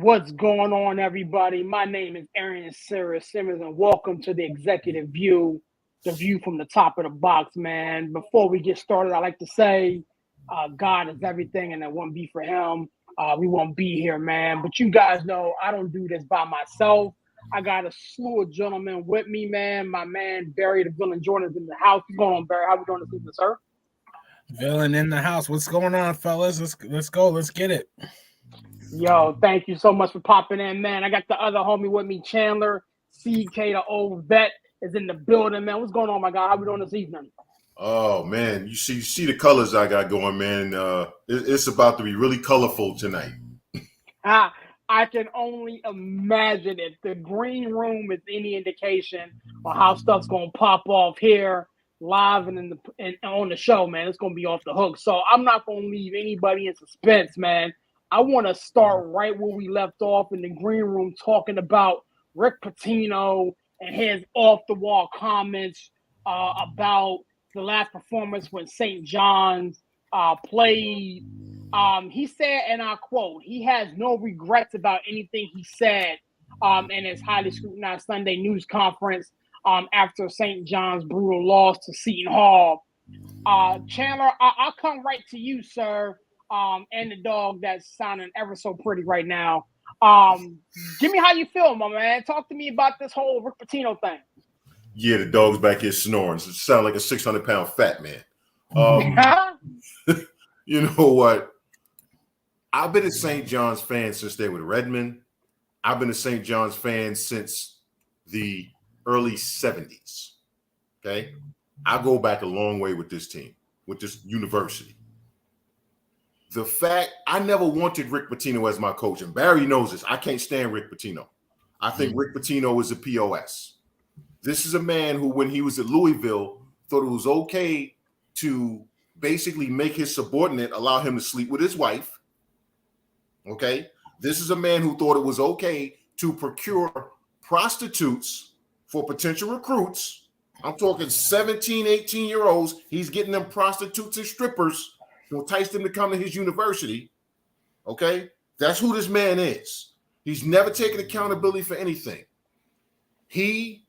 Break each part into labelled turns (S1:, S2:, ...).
S1: What's going on, everybody? My name is Aaron Sarah Simmons, and welcome to the Executive View, the view from the top of the box, man. Before we get started, I like to say God is everything, and it wouldn't be for Him, we won't be here, man. But you guys know I don't do this by myself. I got a slew of gentlemen with me, man. My man Barry the Villain Jordan is in the house. What's going on, Barry? How we doing this evening, sir?
S2: Villain in the house. What's going on, fellas? Let's go. Let's get it.
S1: Yo, thank you so much for popping in, man. I got the other homie with me, Chandler. CK, the old vet, is in the building, man. What's going on, my guy? How we doing this evening?
S3: Oh man, you see the colors I got going, man. It's about to be really colorful tonight.
S1: I can only imagine if the green room is any indication on how stuff's gonna pop off here live and on the show, man. It's gonna be off the hook. So I'm not gonna leave anybody in suspense, man. I want to start right where we left off in the green room, talking about Rick Pitino and his off-the-wall comments about the last performance when St. John's played. He said, and I quote, he has no regrets about anything he said in his highly scrutinized Sunday news conference after St. John's brutal loss to Seton Hall. Chandler, I'll come right to you, sir. And the dog that's sounding ever so pretty right now. Give me how you feel, my man. Talk to me about this whole Rick Pitino thing.
S3: Yeah, the dog's back here snoring. It sounds like a 600-pound fat man. You know what? I've been a St. John's fan since they were Redmond. I've been a St. John's fan since the early 70s. Okay? I go back a long way with this team, with this university. The fact I never wanted Rick Pitino as my coach, and Barry knows this. I can't stand Rick Pitino. I think Rick Pitino is a POS. This is a man who, when he was at Louisville, thought it was okay to basically make his subordinate allow him to sleep with his wife. Okay? This is a man who thought it was okay to procure prostitutes for potential recruits. I'm talking 17, 18-year-olds. He's getting them prostitutes and strippers to entice them to come to his university. Okay? That's who this man is. He's never taken accountability for anything. He,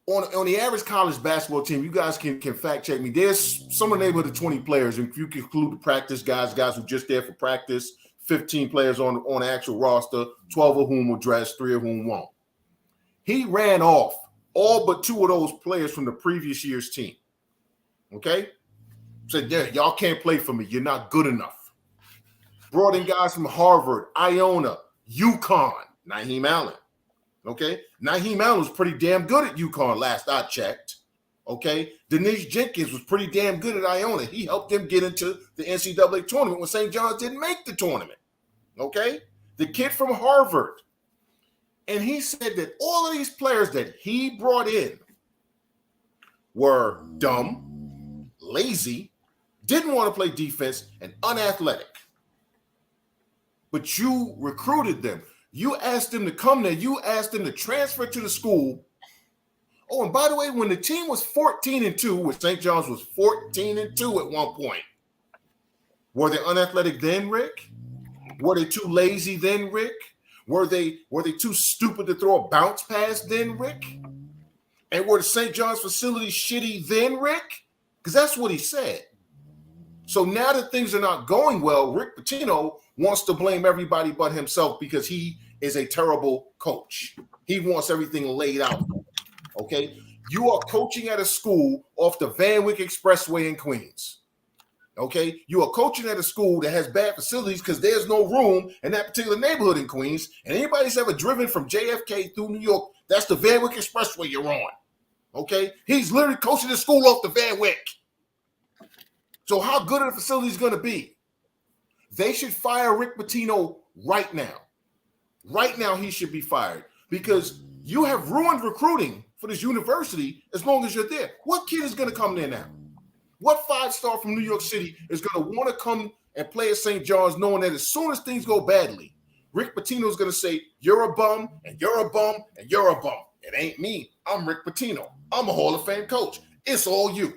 S3: on the average college basketball team, you guys can fact check me. There's somewhere in the neighborhood of 20 players, and if you include the practice guys who just there for practice, 15 players on the actual roster, 12 of whom will dress, 3 of whom won't. He ran off all but 2 of those players from the previous year's team. Okay? Said, yeah, y'all can't play for me. You're not good enough. Brought in guys from Harvard, Iona, UConn, Naheem Allen. Okay? Naheem Allen was pretty damn good at UConn last I checked. Okay? Denise Jenkins was pretty damn good at Iona. He helped them get into the NCAA tournament when St. John's didn't make the tournament. Okay? The kid from Harvard. And he said that all of these players that he brought in were dumb, lazy, didn't want to play defense, and unathletic. But you recruited them. You asked them to come there. You asked them to transfer to the school. Oh, and by the way, when the team was 14-2, when St. John's was 14-2 at one point, were they unathletic then, Rick? Were they too lazy then, Rick? Were they too stupid to throw a bounce pass then, Rick? And were the St. John's facilities shitty then, Rick? Because that's what he said. So now that things are not going well, Rick Pitino wants to blame everybody but himself because he is a terrible coach. He wants everything laid out. Okay? You are coaching at a school off the Van Wyck Expressway in Queens. Okay? You are coaching at a school that has bad facilities because there's no room in that particular neighborhood in Queens. And anybody that's ever driven from JFK through New York, that's the Van Wyck Expressway you're on. Okay? He's literally coaching the school off the Van Wyck. So how good are the facilities going to be? They should fire Rick Pitino right now. Right now, he should be fired because you have ruined recruiting for this university as long as you're there. What kid is going to come there now? What 5-star from New York City is going to want to come and play at St. John's knowing that as soon as things go badly, Rick Pitino is going to say, you're a bum, and you're a bum, and you're a bum. It ain't me. I'm Rick Pitino. I'm a Hall of Fame coach. It's all you.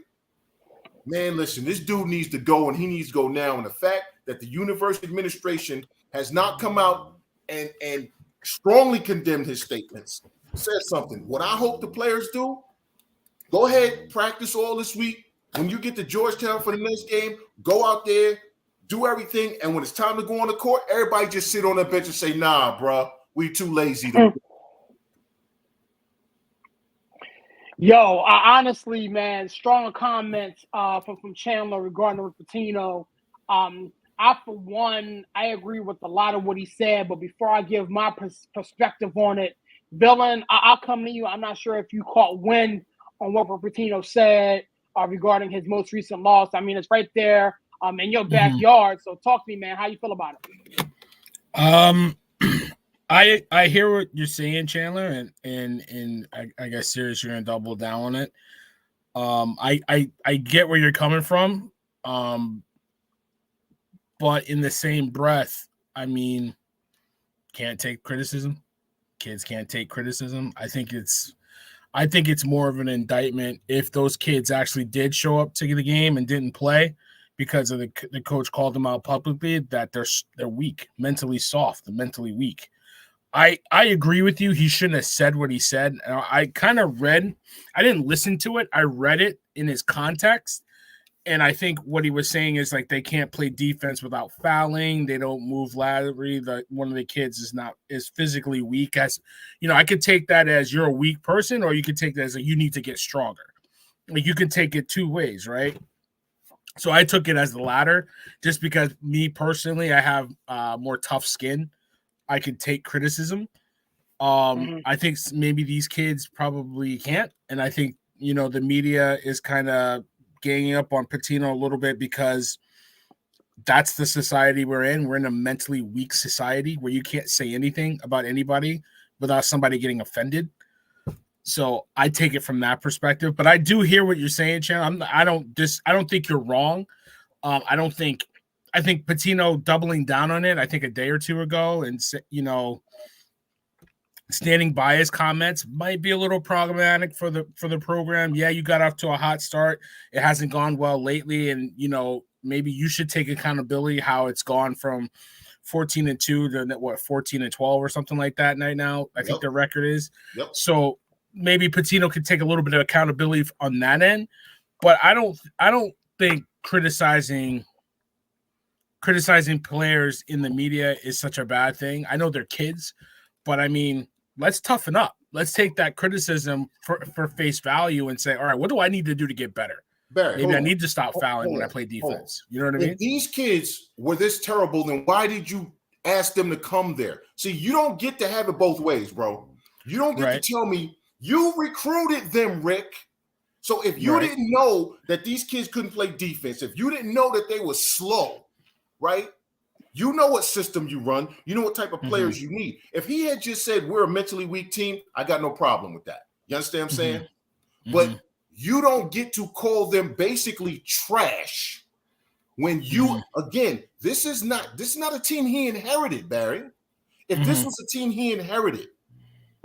S3: Man, listen, this dude needs to go, and he needs to go now. And the fact that the university administration has not come out and strongly condemned his statements, said something. What I hope the players do, go ahead, practice all this week. When you get to Georgetown for the next game, go out there, do everything, and when it's time to go on the court, everybody just sit on that bench and say, nah, bro, we too lazy to.
S1: Yo, honestly, man, stronger comments from Chandler regarding Rick Pitino. I, for one, I agree with a lot of what he said, but before I give my perspective on it, Villain, I'll come to you. I'm not sure if you caught wind on what Rick Pitino said regarding his most recent loss. I mean, it's right there in your backyard. So talk to me, man. How you feel about it?
S2: I hear what you're saying, Chandler, and I guess serious, you're gonna double down on it. I get where you're coming from, but in the same breath, I mean, can't take criticism. Kids can't take criticism. I think it's more of an indictment if those kids actually did show up to the game and didn't play because of the coach called them out publicly, that they're weak, mentally soft, and mentally weak. I agree with you. He shouldn't have said what he said. I kind of read, I didn't listen to it. I read it in his context. And I think what he was saying is like they can't play defense without fouling. They don't move laterally. One of the kids is physically weak. As you know, I could take that as you're a weak person, or you could take that as you need to get stronger. Like you can take it two ways, right? So I took it as the latter, just because me personally, I have more tough skin. I could take criticism. I think maybe these kids probably can't. And I think, the media is kind of ganging up on Pitino a little bit because that's the society we're in. We're in a mentally weak society where you can't say anything about anybody without somebody getting offended. So I take it from that perspective. But I do hear what you're saying, Chan. I don't think you're wrong. I think Pitino doubling down on it, I think a day or two ago, and, standing by his comments might be a little problematic for the program. Yeah, you got off to a hot start. It hasn't gone well lately. And, maybe you should take accountability how it's gone from 14-2 to 14-12 or something like that right now. I think the record is.
S3: Yep.
S2: So maybe Pitino could take a little bit of accountability on that end. But I don't think criticizing players in the media is such a bad thing. I know they're kids, but I mean, let's toughen up. Let's take that criticism for face value and say, all right, what do I need to do to get better?
S3: Barry,
S2: maybe I need to stop fouling when I play defense. You know what I mean?
S3: If these kids were this terrible, then why did you ask them to come there? See, you don't get to have it both ways, bro. You don't get to tell me you recruited them, Rick. So if you didn't know that these kids couldn't play defense, if you didn't know that they were slow, right? You know what system you run. You know what type of players you need. If he had just said we're a mentally weak team, I got no problem with that. You understand what I'm saying? But you don't get to call them basically trash when you, again, this is not a team he inherited, Barry. If this was a team he inherited,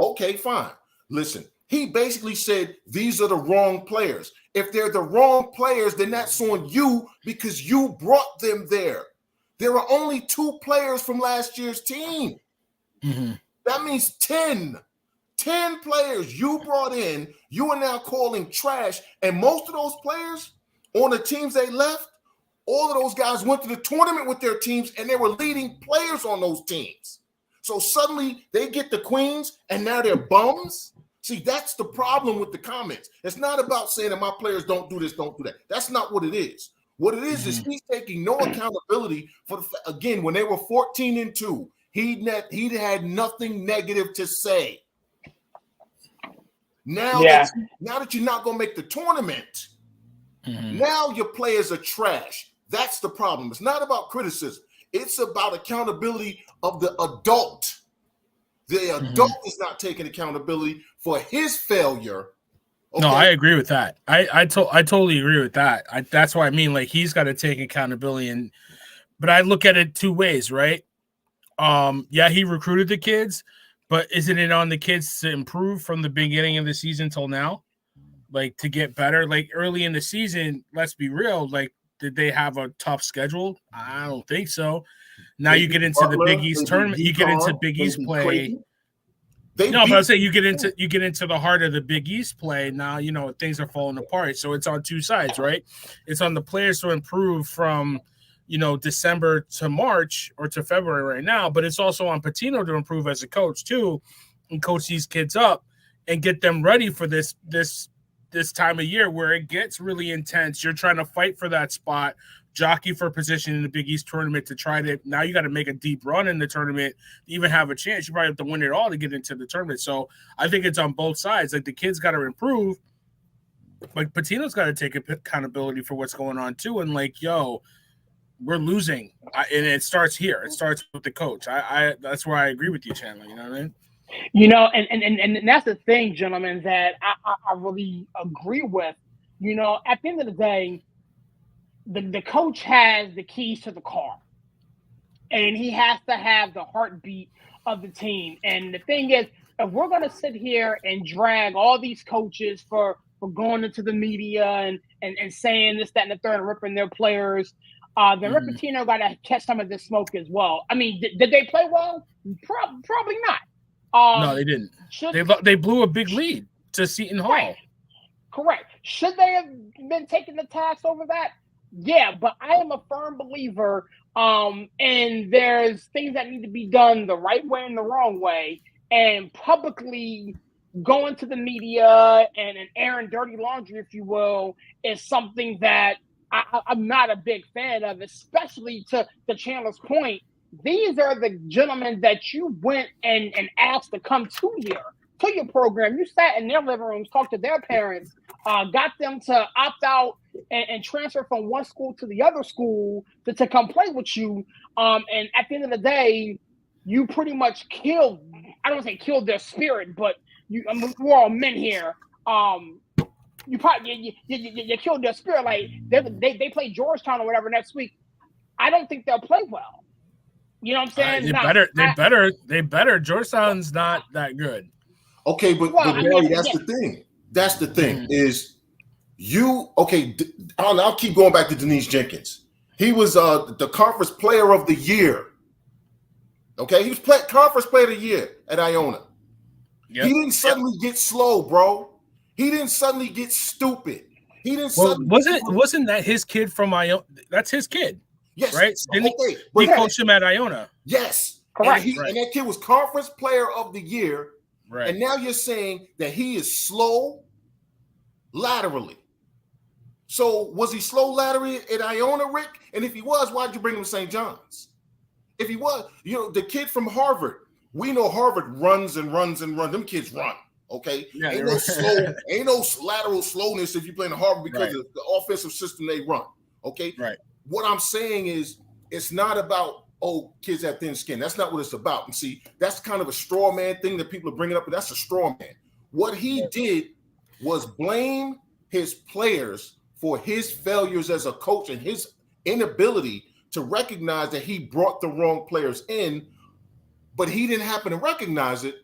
S3: okay, fine. Listen, he basically said these are the wrong players. If they're the wrong players, then that's on you because you brought them there. There are only 2 players from last year's team. That means 10 players you brought in, you are now calling trash. And most of those players on the teams they left, all of those guys went to the tournament with their teams and they were leading players on those teams. So suddenly they get the queens and now they're bums. See, that's the problem with the comments. It's not about saying that my players don't do this, don't do that. That's not what it is. What it is he's taking no accountability for again, when they were 14-2, he had nothing negative to say. Now that you're not going to make the tournament, now your players are trash. That's the problem. It's not about criticism. It's about accountability of the adult. The adult is not taking accountability for his failure. Okay.
S2: No, I agree with that. I totally agree with that. That's why I mean, like, he's got to take accountability. But I look at it two ways, right? Yeah, he recruited the kids, but isn't it on the kids to improve from the beginning of the season till now? Like, to get better? Like, early in the season, let's be real, like, did they have a tough schedule? I don't think so. Now you get into the Big East tournament. You get into Big East play. But I say you get into the heart of the Big East play. Now things are falling apart. So it's on two sides, right? It's on the players to improve from December to March or to February right now, but it's also on Pitino to improve as a coach too, and coach these kids up and get them ready for this time of year where it gets really intense. You're trying to fight for that spot, jockey for position in the Big East tournament to try to, now you got to make a deep run in the tournament to even have a chance. You probably have to win it all to get into the tournament. So I think it's on both sides. Like the kids got to improve. Like Pitino's got to take accountability for what's going on too. And like, we're losing. And it starts here. It starts with the coach. That's where I agree with you, Chandler. You know what I mean?
S1: And that's the thing, gentlemen, that I really agree with. At the end of the day, the coach has the keys to the car, and he has to have the heartbeat of the team. And the thing is, if we're going to sit here and drag all these coaches for going into the media and saying this, that, and the third, and ripping their players, then Rick Pitino got to catch some of this smoke as well. I mean, did they play well? Probably not.
S2: No, they didn't. They blew a big lead to Seton Hall.
S1: Correct. Should they have been taking the tax over that? Yeah, but I am a firm believer, and there's things that need to be done the right way and the wrong way, and publicly going to the media and airing dirty laundry, if you will, is something that I'm not a big fan of, especially to Chandler's point. These are the gentlemen that you went and asked to come to your program. You sat in their living rooms, talked to their parents, got them to opt out and transfer from one school to the other school to come play with you. And at the end of the day, you pretty much killed, I don't want to say killed their spirit, but we're all men here. You probably you killed their spirit. Like they play Georgetown or whatever next week. I don't think they'll play well. You know what I'm saying?
S2: They better. Georgetown's not that good.
S3: Okay, but Barry, that's the thing. That's the thing is I'll keep going back to Denise Jenkins. He was the conference player of the year. Okay, he was conference player of the year at Iona. Yep. He didn't suddenly get slow, bro. He didn't suddenly get stupid. He didn't suddenly
S2: wasn't that his kid from Iona? That's his kid.
S3: Yes.
S2: Right? He coached him at Iona.
S3: Yes.
S1: Correct.
S3: And that kid was conference player of the year.
S2: Right.
S3: And now you're saying that he is slow laterally. So was he slow laterally at Iona, Rick? And if he was, why'd you bring him to St. John's? If he was, the kid from Harvard, we know Harvard runs and runs and runs. Them kids run. Okay. Yeah, ain't no lateral slowness if you play in Harvard because of the offensive system they run. Okay.
S2: Right.
S3: What I'm saying is it's not about, kids have thin skin. That's not what it's about. And see, that's kind of a straw man thing that people are bringing up, but that's a straw man. What he did was blame his players for his failures as a coach and his inability to recognize that he brought the wrong players in, but he didn't happen to recognize it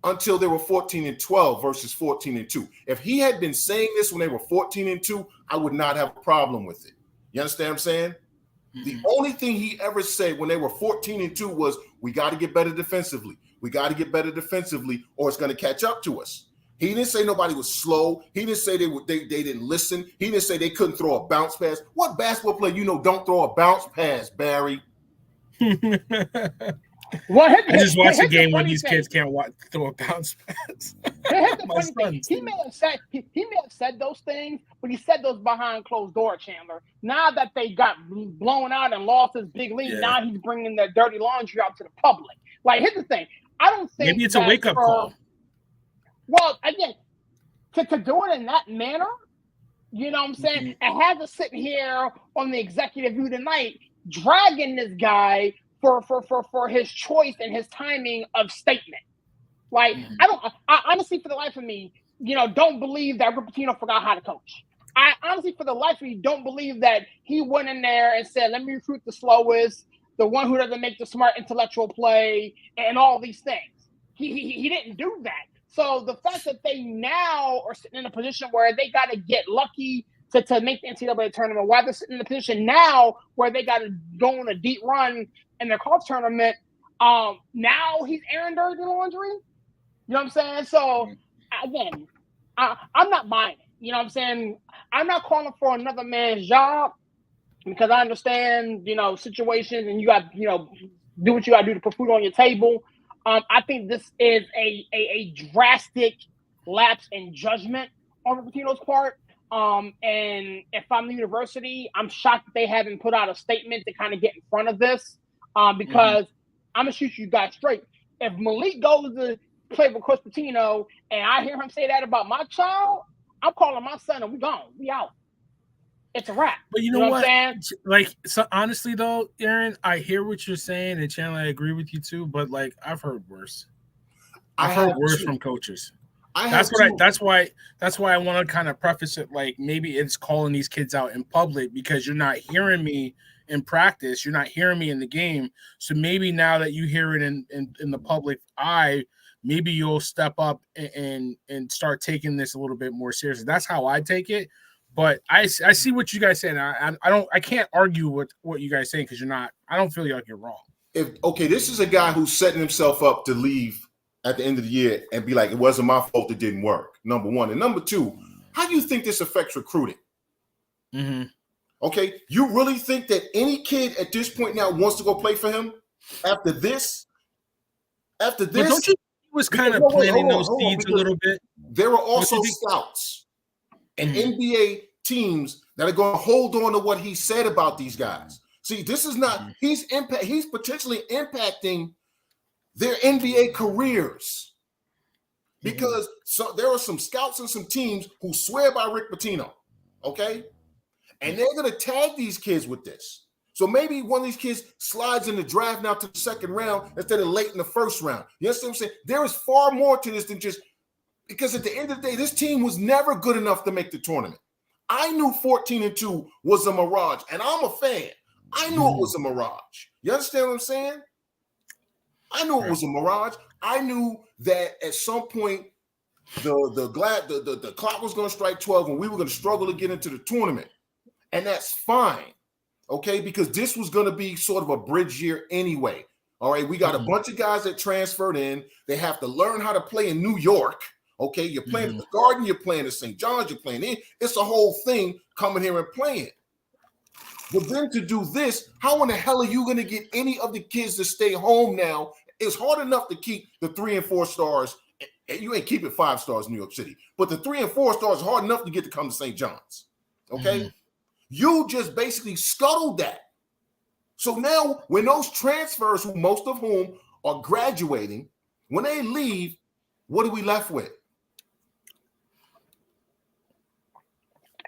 S3: until they were 14-12 versus 14-2. If he had been saying this when they were 14-2, I would not have a problem with it. You understand what I'm saying? Mm-hmm. The only thing he ever said when they were 14-2 was, we got to get better defensively. We got to get better defensively or it's going to catch up to us. He didn't say nobody was slow. He didn't say they didn't listen. He didn't say they couldn't throw a bounce pass. What basketball player don't throw a bounce pass, Barry?
S2: I just watched a game where these kids can't throw a bounce pass.
S1: He may have said those things, but he said those behind closed door, Chandler. Now that they got blown out and lost his big lead, now he's bringing their dirty laundry out to the public. Like, here's the thing. I don't think
S2: maybe it's a wake-up call.
S1: Well, again, to do it in that manner, you know what I'm saying? And have us sitting here on the executive view tonight, dragging this guy for his choice and his timing of statement. Like, I honestly, for the life of me, don't believe that Rick Pitino forgot how to coach. I honestly, for the life of me, don't believe that he went in there and said, let me recruit the slowest, the one who doesn't make the smart intellectual play, and all these things. He didn't do that. So the fact that they now are sitting in a position where they got to get lucky to make the NCAA tournament. Why they're sitting in the position now where they got to go on a deep run in their college tournament. Now he's airing dirty laundry. You know what I'm saying? So again, I'm not buying it. You know what I'm saying? I'm not calling for another man's job because I understand, situations and you got, do what you got to do to put food on your table. I think this is a drastic lapse in judgment on Pitino's part. And if I'm the university, I'm shocked that they haven't put out a statement to kind of get in front of this. Because I'm gonna shoot you guys straight. If Malik goes to play with Coach Pitino and I hear him say that about my child, I'm calling my son and we gone. We out. It's a wrap.
S2: But you know what?
S1: I'm saying?
S2: Like, so honestly though, Aaron, I hear what you're saying, and Chandler, I agree with you too. But like, I've heard worse. I've heard worse from coaches. That's why I want to kind of preface it like maybe it's calling these kids out in public because you're not hearing me in practice, you're not hearing me in the game. So maybe now that you hear it in the public eye, maybe you'll step up and start taking this a little bit more seriously. That's how I take it. But I see what you guys say. And I can't argue with what you guys saying because I don't feel like you're wrong.
S3: This is a guy who's setting himself up to leave at the end of the year and be like, it wasn't my fault it didn't work. Number one. And number two, how do you think this affects recruiting?
S2: Mm-hmm.
S3: Okay, you really think that any kid at this point now wants to go play for him after this? But
S2: don't you was kind of planting those seeds a little bit?
S3: There are also scouts and NBA teams that are going to hold on to what he said about these guys. See, this is not he's potentially impacting their NBA careers because there are some scouts and some teams who swear by Rick Pitino. Okay. And they're going to tag these kids with this. So maybe one of these kids slides in the draft now to the second round instead of late in the first round. You understand what I'm saying? There is far more to this than just because at the end of the day, this team was never good enough to make the tournament. I knew 14-2 was a mirage, and I'm a fan. I knew it was a mirage. You understand what I'm saying? I knew it was a mirage. I knew that at some point the clock was going to strike 12 and we were going to struggle to get into the tournament. And that's fine, okay, because this was going to be sort of a bridge year anyway. All right, we got a bunch of guys that transferred in. They have to learn how to play in New York, okay? You're playing at the Garden, you're playing at St. John's, you're playing in. It's a whole thing coming here and playing. But then to do this, how in the hell are you going to get any of the kids to stay home now? It's hard enough to keep the 3 and 4 stars. And you ain't keeping 5 stars in New York City. But the 3 and 4 stars is hard enough to get to come to St. John's, okay? You just basically scuttled that. So now when those transfers, most of whom are graduating, when they leave, what are we left with?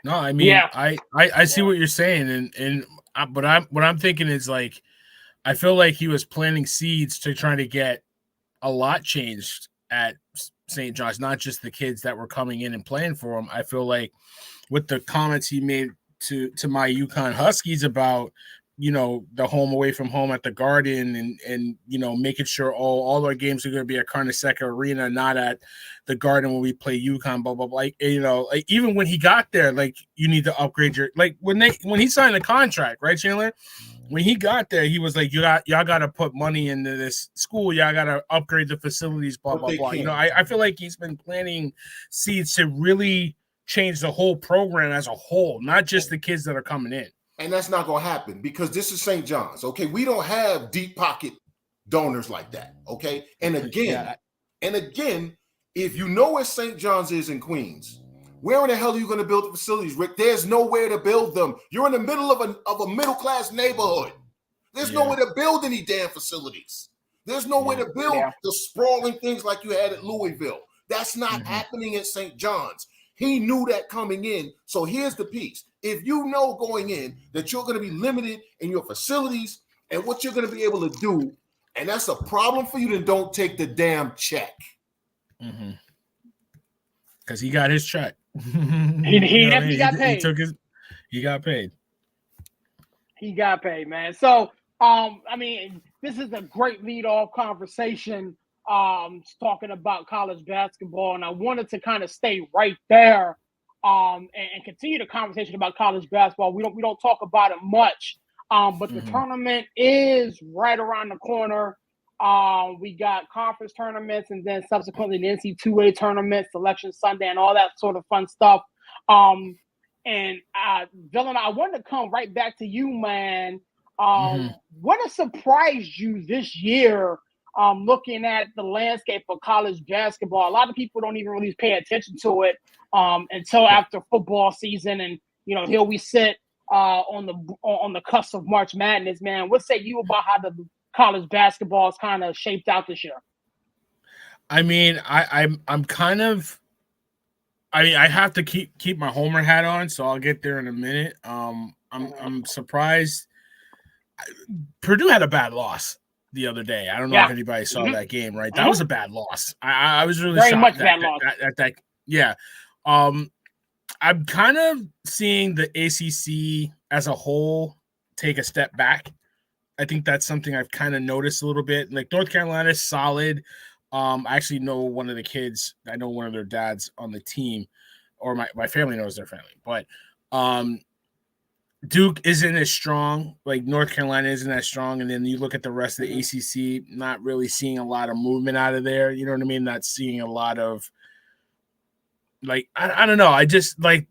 S2: No, I mean, I see what you're saying. But what I'm thinking is like, I feel like he was planting seeds to try to get a lot changed at St. John's, not just the kids that were coming in and playing for him. I feel like with the comments he made to my UConn Huskies about, the home away from home at the Garden and making sure all our games are going to be at Carnesecca Arena, not at the Garden when we play UConn, blah, blah, blah. Like, even when he got there, like, you need to upgrade your, like, when he signed the contract, right, Chandler? When he got there, he was like, y'all got to put money into this school. Y'all got to upgrade the facilities, blah, blah, blah. I feel like he's been planting seeds to really change the whole program as a whole, not just the kids that are coming in.
S3: And that's not going to happen because this is St. John's, okay? We don't have deep pocket donors like that, okay? And again, if you know where St. John's is in Queens, where in the hell are you going to build the facilities, Rick? There's nowhere to build them. You're in the middle of a middle-class neighborhood. There's nowhere to build any damn facilities. There's nowhere to build the sprawling things like you had at Louisville. That's not happening at St. John's. He knew that coming in. So here's the piece. If you know going in that you're going to be limited in your facilities and what you're going to be able to do, and that's a problem for you, then don't take the damn check.
S2: Because he got his check.
S1: He got paid.
S2: He got paid.
S1: He got paid, man. So, I mean, this is a great lead-off conversation talking about college basketball, and I wanted to kind of stay right there and continue the conversation about college basketball. We don't talk about it much, but the tournament is right around the corner. We got conference tournaments and then subsequently the NC2A tournament, Selection Sunday, and all that sort of fun stuff. And Dylan, I wanted to come right back to you, man. What has surprised you this year? Looking at the landscape of college basketball, a lot of people don't even really pay attention to it until after football season, and here we sit on the cusp of March Madness. Man, what say you about how the college basketball is kind of shaped out this year?
S2: I mean, I'm kind of. I mean, I have to keep my Homer hat on, so I'll get there in a minute. I'm surprised. Purdue had a bad loss the other day. I don't know if anybody saw that game, right? That was a bad loss. I was really
S1: very
S2: shocked
S1: much bad loss.
S2: At that. Yeah. I'm kind of seeing the ACC as a whole take a step back. I think that's something I've kind of noticed a little bit. Like North Carolina is solid. I actually know one of the kids. I know one of their dads on the team, or my family knows their family. But Duke isn't as strong. Like North Carolina isn't as strong. And then you look at the rest of the ACC, not really seeing a lot of movement out of there. You know what I mean? Not seeing a lot of like I don't know. I just like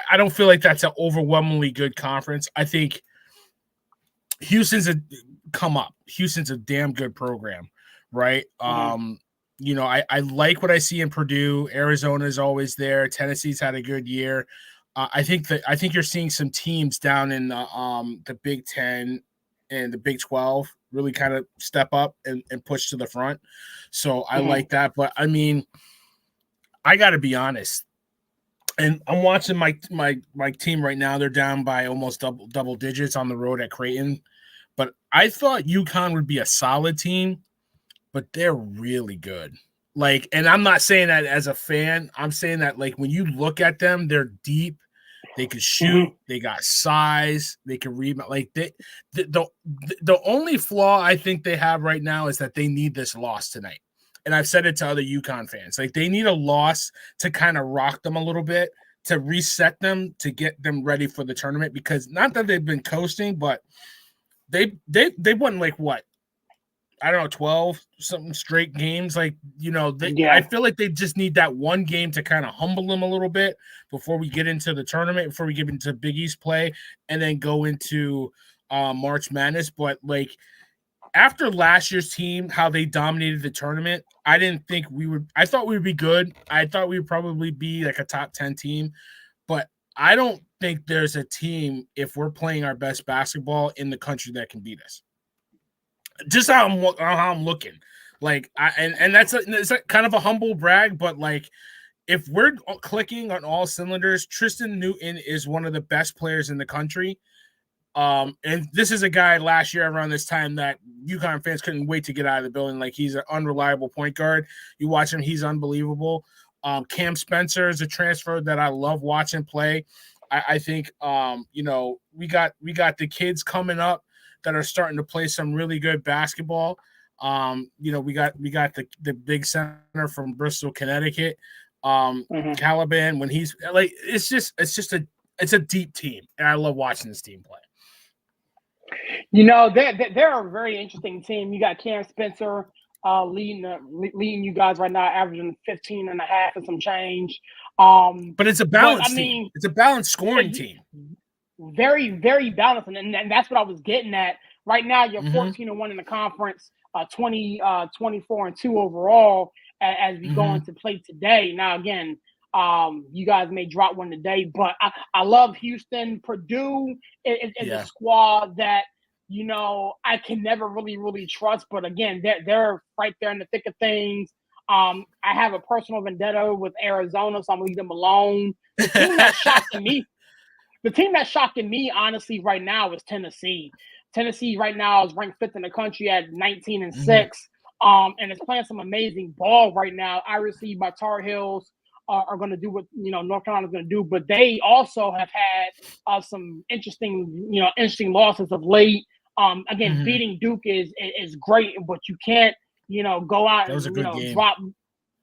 S2: I don't feel like that's an overwhelmingly good conference. I think Houston's a damn good program, right? I like what I see in Purdue. Arizona's always there. Tennessee's had a good year. I think you're seeing some teams down in the Big Ten and the Big 12 really kind of step up and push to the front. So I like that. But I mean, I got to be honest. And I'm watching my team right now. They're down by almost double digits on the road at Creighton. But I thought UConn would be a solid team, but they're really good. Like, and I'm not saying that as a fan. I'm saying that like when you look at them, they're deep. They can shoot. They got size. They can rebound. Like the only flaw I think they have right now is that they need this loss tonight. And I've said it to other UConn fans. Like they need a loss to kind of rock them a little bit, to reset them, to get them ready for the tournament. Because not that they've been coasting, but they won like what? I don't know, 12 something straight games. Like, I feel like they just need that one game to kind of humble them a little bit before we get into the tournament, before we get into Big East play, and then go into March Madness. But like after last year's team, how they dominated the tournament, I thought we would be good. I thought we would probably be like a top 10 team, but I don't think there's a team, if we're playing our best basketball in the country, that can beat us. Just how I'm looking, like, it's kind of a humble brag, but like, if we're clicking on all cylinders, Tristan Newton is one of the best players in the country. And this is a guy last year around this time that UConn fans couldn't wait to get out of the building. Like he's an unreliable point guard. You watch him, he's unbelievable. Cam Spencer is a transfer that I love watching play. I think we got the kids coming up that are starting to play some really good basketball. We got the big center from Bristol, Connecticut, Caliban. When he's like, it's a deep team, and I love watching this team play.
S1: They're a very interesting team. You got Cam Spencer leading you guys right now, averaging 15 and a half and some change.
S2: But it's a balanced team. It's a balanced scoring team.
S1: Very, very balanced, and that's what I was getting at. Right now, you're 14-1 in the conference, 24-2 overall as we go into play today. Now, again, you guys may drop one today, but I love Houston. Purdue is a squad that I can never really trust. But again, they're right there in the thick of things. I have a personal vendetta with Arizona, so I'm gonna leave them alone. The team that's shocking me. The team that's shocking me, honestly, right now is Tennessee. Tennessee right now is ranked 5th in the country at 19-6, and it's playing some amazing ball right now. Obviously, my Tar Heels are going to do what North Carolina's going to do, but they also have had some interesting losses of late. Again, beating Duke is great, but you can't go out and drop.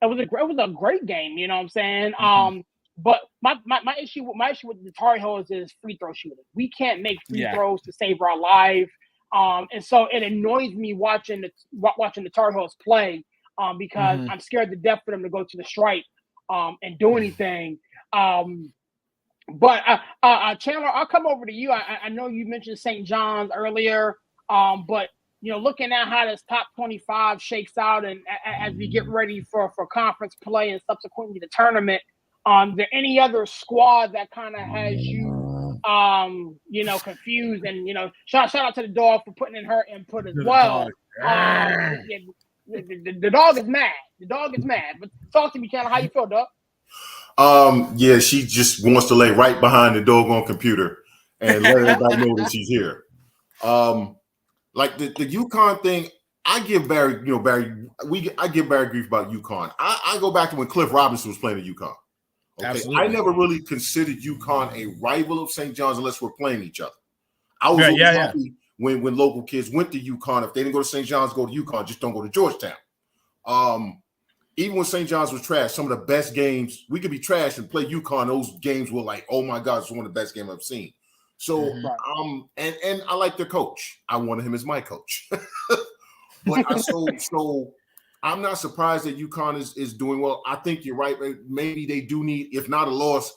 S1: It was a great game. You know what I'm saying? But my issue with the Tar Heels is free throw shooting. We can't make free throws to save our life. And so it annoys me watching the Tar Heels play because I'm scared to death for them to go to the stripe and do anything. But Chandler, I'll come over to you. I know you mentioned St. John's earlier, but looking at how this top 25 shakes out, and as we get ready for conference play and subsequently the tournament, there any other squad that kind of has you, confused? And shout out to the dog for putting in her input as well. The dog is mad. The dog is mad. But talk to me, Chandler. How you feel, dog?
S3: Yeah, she just wants to lay right behind the doggone computer and let everybody know that she's here. Like the UConn thing, I give Barry, I give Barry grief about UConn. I go back to when Cliff Robinson was playing at UConn. Okay,
S2: absolutely.
S3: I never really considered UConn a rival of St. John's unless we're playing each other. I was always happy when local kids went to UConn. If they didn't go to St. John's, go to UConn. Just don't go to Georgetown. Even when St. John's was trash, some of the best games, we could be trash and play UConn. Those games were like, oh my God, it's one of the best games I've seen. So, and I like their coach. I wanted him as my coach. But so I'm not surprised that UConn is doing well. I think you're right. Maybe they do need, if not a loss,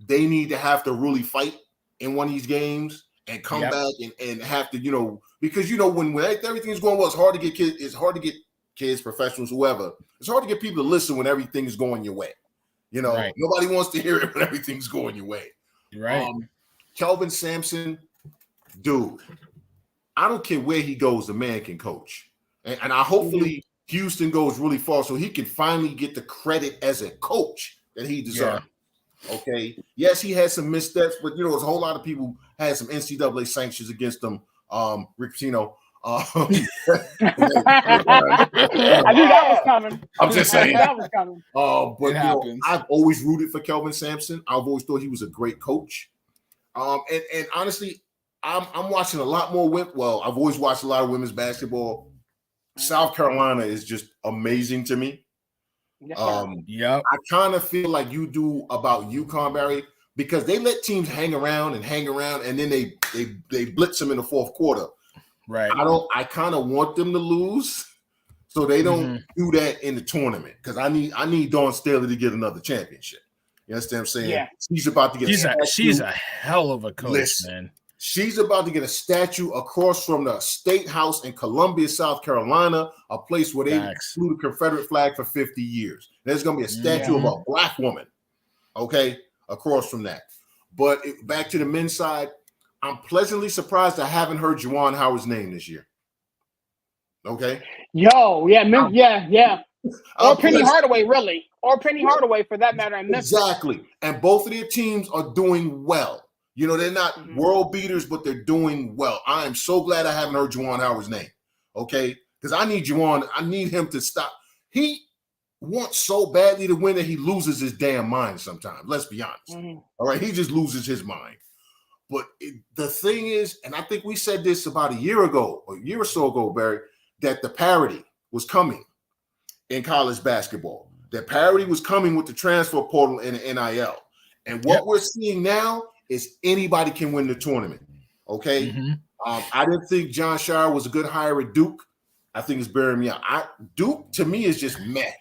S3: they need to have to really fight in one of these games and come back and have to, because when everything's going well, it's hard to get kids. It's hard to get kids, professionals, whoever. It's hard to get people to listen when everything is going your way. Nobody wants to hear it when everything's going your way.
S2: Right.
S3: Kelvin Sampson, dude, I don't care where he goes, the man can coach. And I hopefully Houston goes really far so he can finally get the credit as a coach that he deserves. Yeah. Okay. Yes, he had some missteps, but there's a whole lot of people had some NCAA sanctions against him. Rick Pitino.
S1: I knew that was coming.
S3: I'm just saying
S1: that was coming.
S3: But I've always rooted for Kelvin Sampson. I've always thought he was a great coach. And honestly, I'm watching a lot more I've always watched a lot of women's basketball. South Carolina is just amazing to me. I kind of feel like you do about UConn, Barry, because they let teams hang around, and then they blitz them in the fourth quarter.
S2: Right.
S3: I kind of want them to lose so they don't do that in the tournament, because I need Dawn Staley to get another championship. You understand what I'm saying?
S1: Yeah.
S3: She's about to get
S2: she's a hell of a coach, man. She's
S3: about to get a statue across from the State House in Columbia, South Carolina, a place where they flew the Confederate flag for 50 years. There's going to be a statue of a black woman, across from that. But back to the men's side, I'm pleasantly surprised I haven't heard Juwan Howard's name this year. Okay?
S1: Yeah. Or Penny Hardaway, really. Or Penny Hardaway, for that matter.
S3: Exactly. And both of their teams are doing well. They're not world beaters, but they're doing well. I am so glad I haven't heard Juwan Howard's name, okay? Because I need Juwan. I need him to stop. He wants so badly to win that he loses his damn mind sometimes. Let's be honest. All right? He just loses his mind. But the thing is, and I think we said this about a year or so ago, Barry, that the parity was coming in college basketball. That parity was coming with the transfer portal and the NIL. And what we're seeing now is anybody can win the tournament. Okay. I didn't think John Shire was a good hire at Duke. I think it's bearing me out. Duke to me is just meh.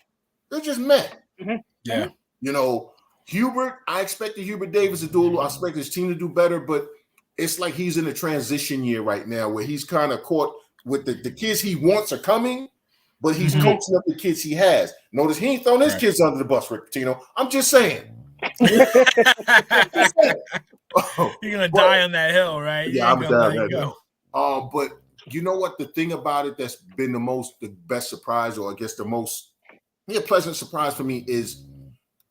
S3: They're just meh.
S2: Yeah.
S3: Hubert, I expected Hubert Davis to do. I expect his team to do better, but it's like he's in a transition year right now where he's kind of caught with the kids he wants are coming, but he's coaching up the kids he has. Notice he ain't throwing his kids under the bus, Rick Pitino. I'm just saying.
S2: You're gonna die on that hill, right?
S3: Yeah, I'm gonna die on that hill. But you know what? The thing about it that's been the best surprise, or I guess the most pleasant surprise for me is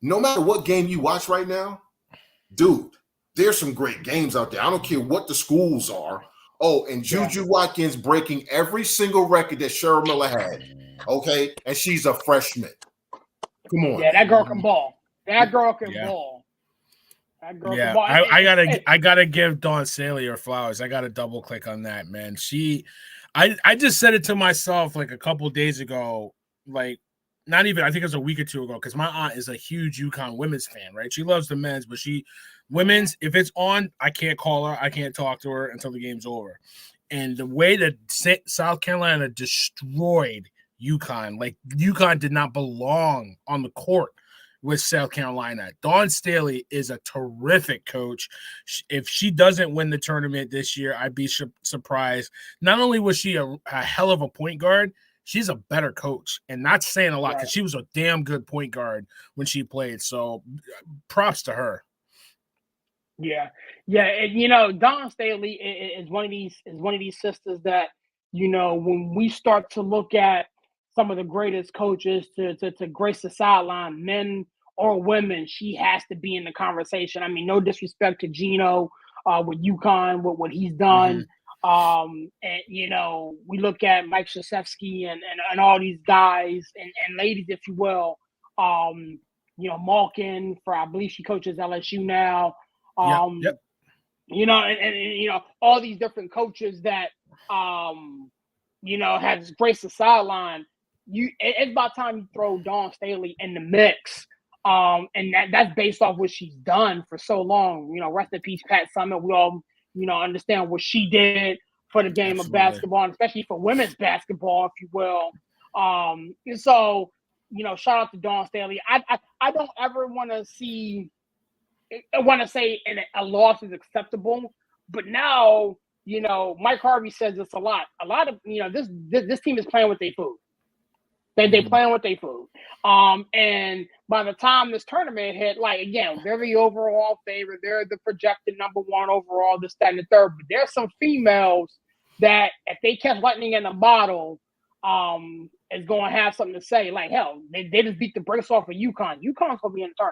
S3: no matter what game you watch right now, dude, there's some great games out there. I don't care what the schools are. Oh, and Juju Watkins breaking every single record that Cheryl Miller had. Okay, and she's a freshman. Come on.
S1: Yeah, that girl can ball. That girl can ball. That girl can ball.
S2: I gotta give Dawn Staley her flowers. I gotta double click on that, man. I just said it to myself like a couple days ago. Like, not even, I think it was a week or two ago, because my aunt is a huge UConn women's fan, right? She loves the men's, but women's, if it's on, I can't call her, I can't talk to her until the game's over. And the way that South Carolina destroyed UConn, like UConn did not belong on the court with South Carolina. Dawn Staley is a terrific coach. If she doesn't win the tournament this year, I'd be surprised. Not only was she a hell of a point guard, she's a better coach. And that's saying a lot, because she was a damn good point guard when she played. So props to her.
S1: Yeah. And Dawn Staley is one of these sisters that, when we start to look at some of the greatest coaches to grace the sideline, men or women, she has to be in the conversation. I mean, no disrespect to Gino with UConn, with what he's done. And we look at Mike Krzyzewski and all these guys and ladies, if you will. Malkin, I believe she coaches LSU now.
S2: Yep.
S1: And all these different coaches that has graced the sideline. It's about time you throw Dawn Staley in the mix. And that's based off what she's done for so long. Rest in peace, Pat Summitt. We all, understand what she did for the game of basketball, and especially for women's basketball, if you will. And so, shout out to Dawn Staley. I don't ever want to say a loss is acceptable, but now, Mike Harvey says this a lot. A lot of, this team is playing with their food. They playing with their food. And by the time this tournament hit, like, again, they're the overall favorite. They're the projected number one overall, this, that, and the third. But there's some females that, if they catch lightning in a bottle, is going to have something to say. Like, hell, they just beat the brakes off of UConn. UConn's going to be in the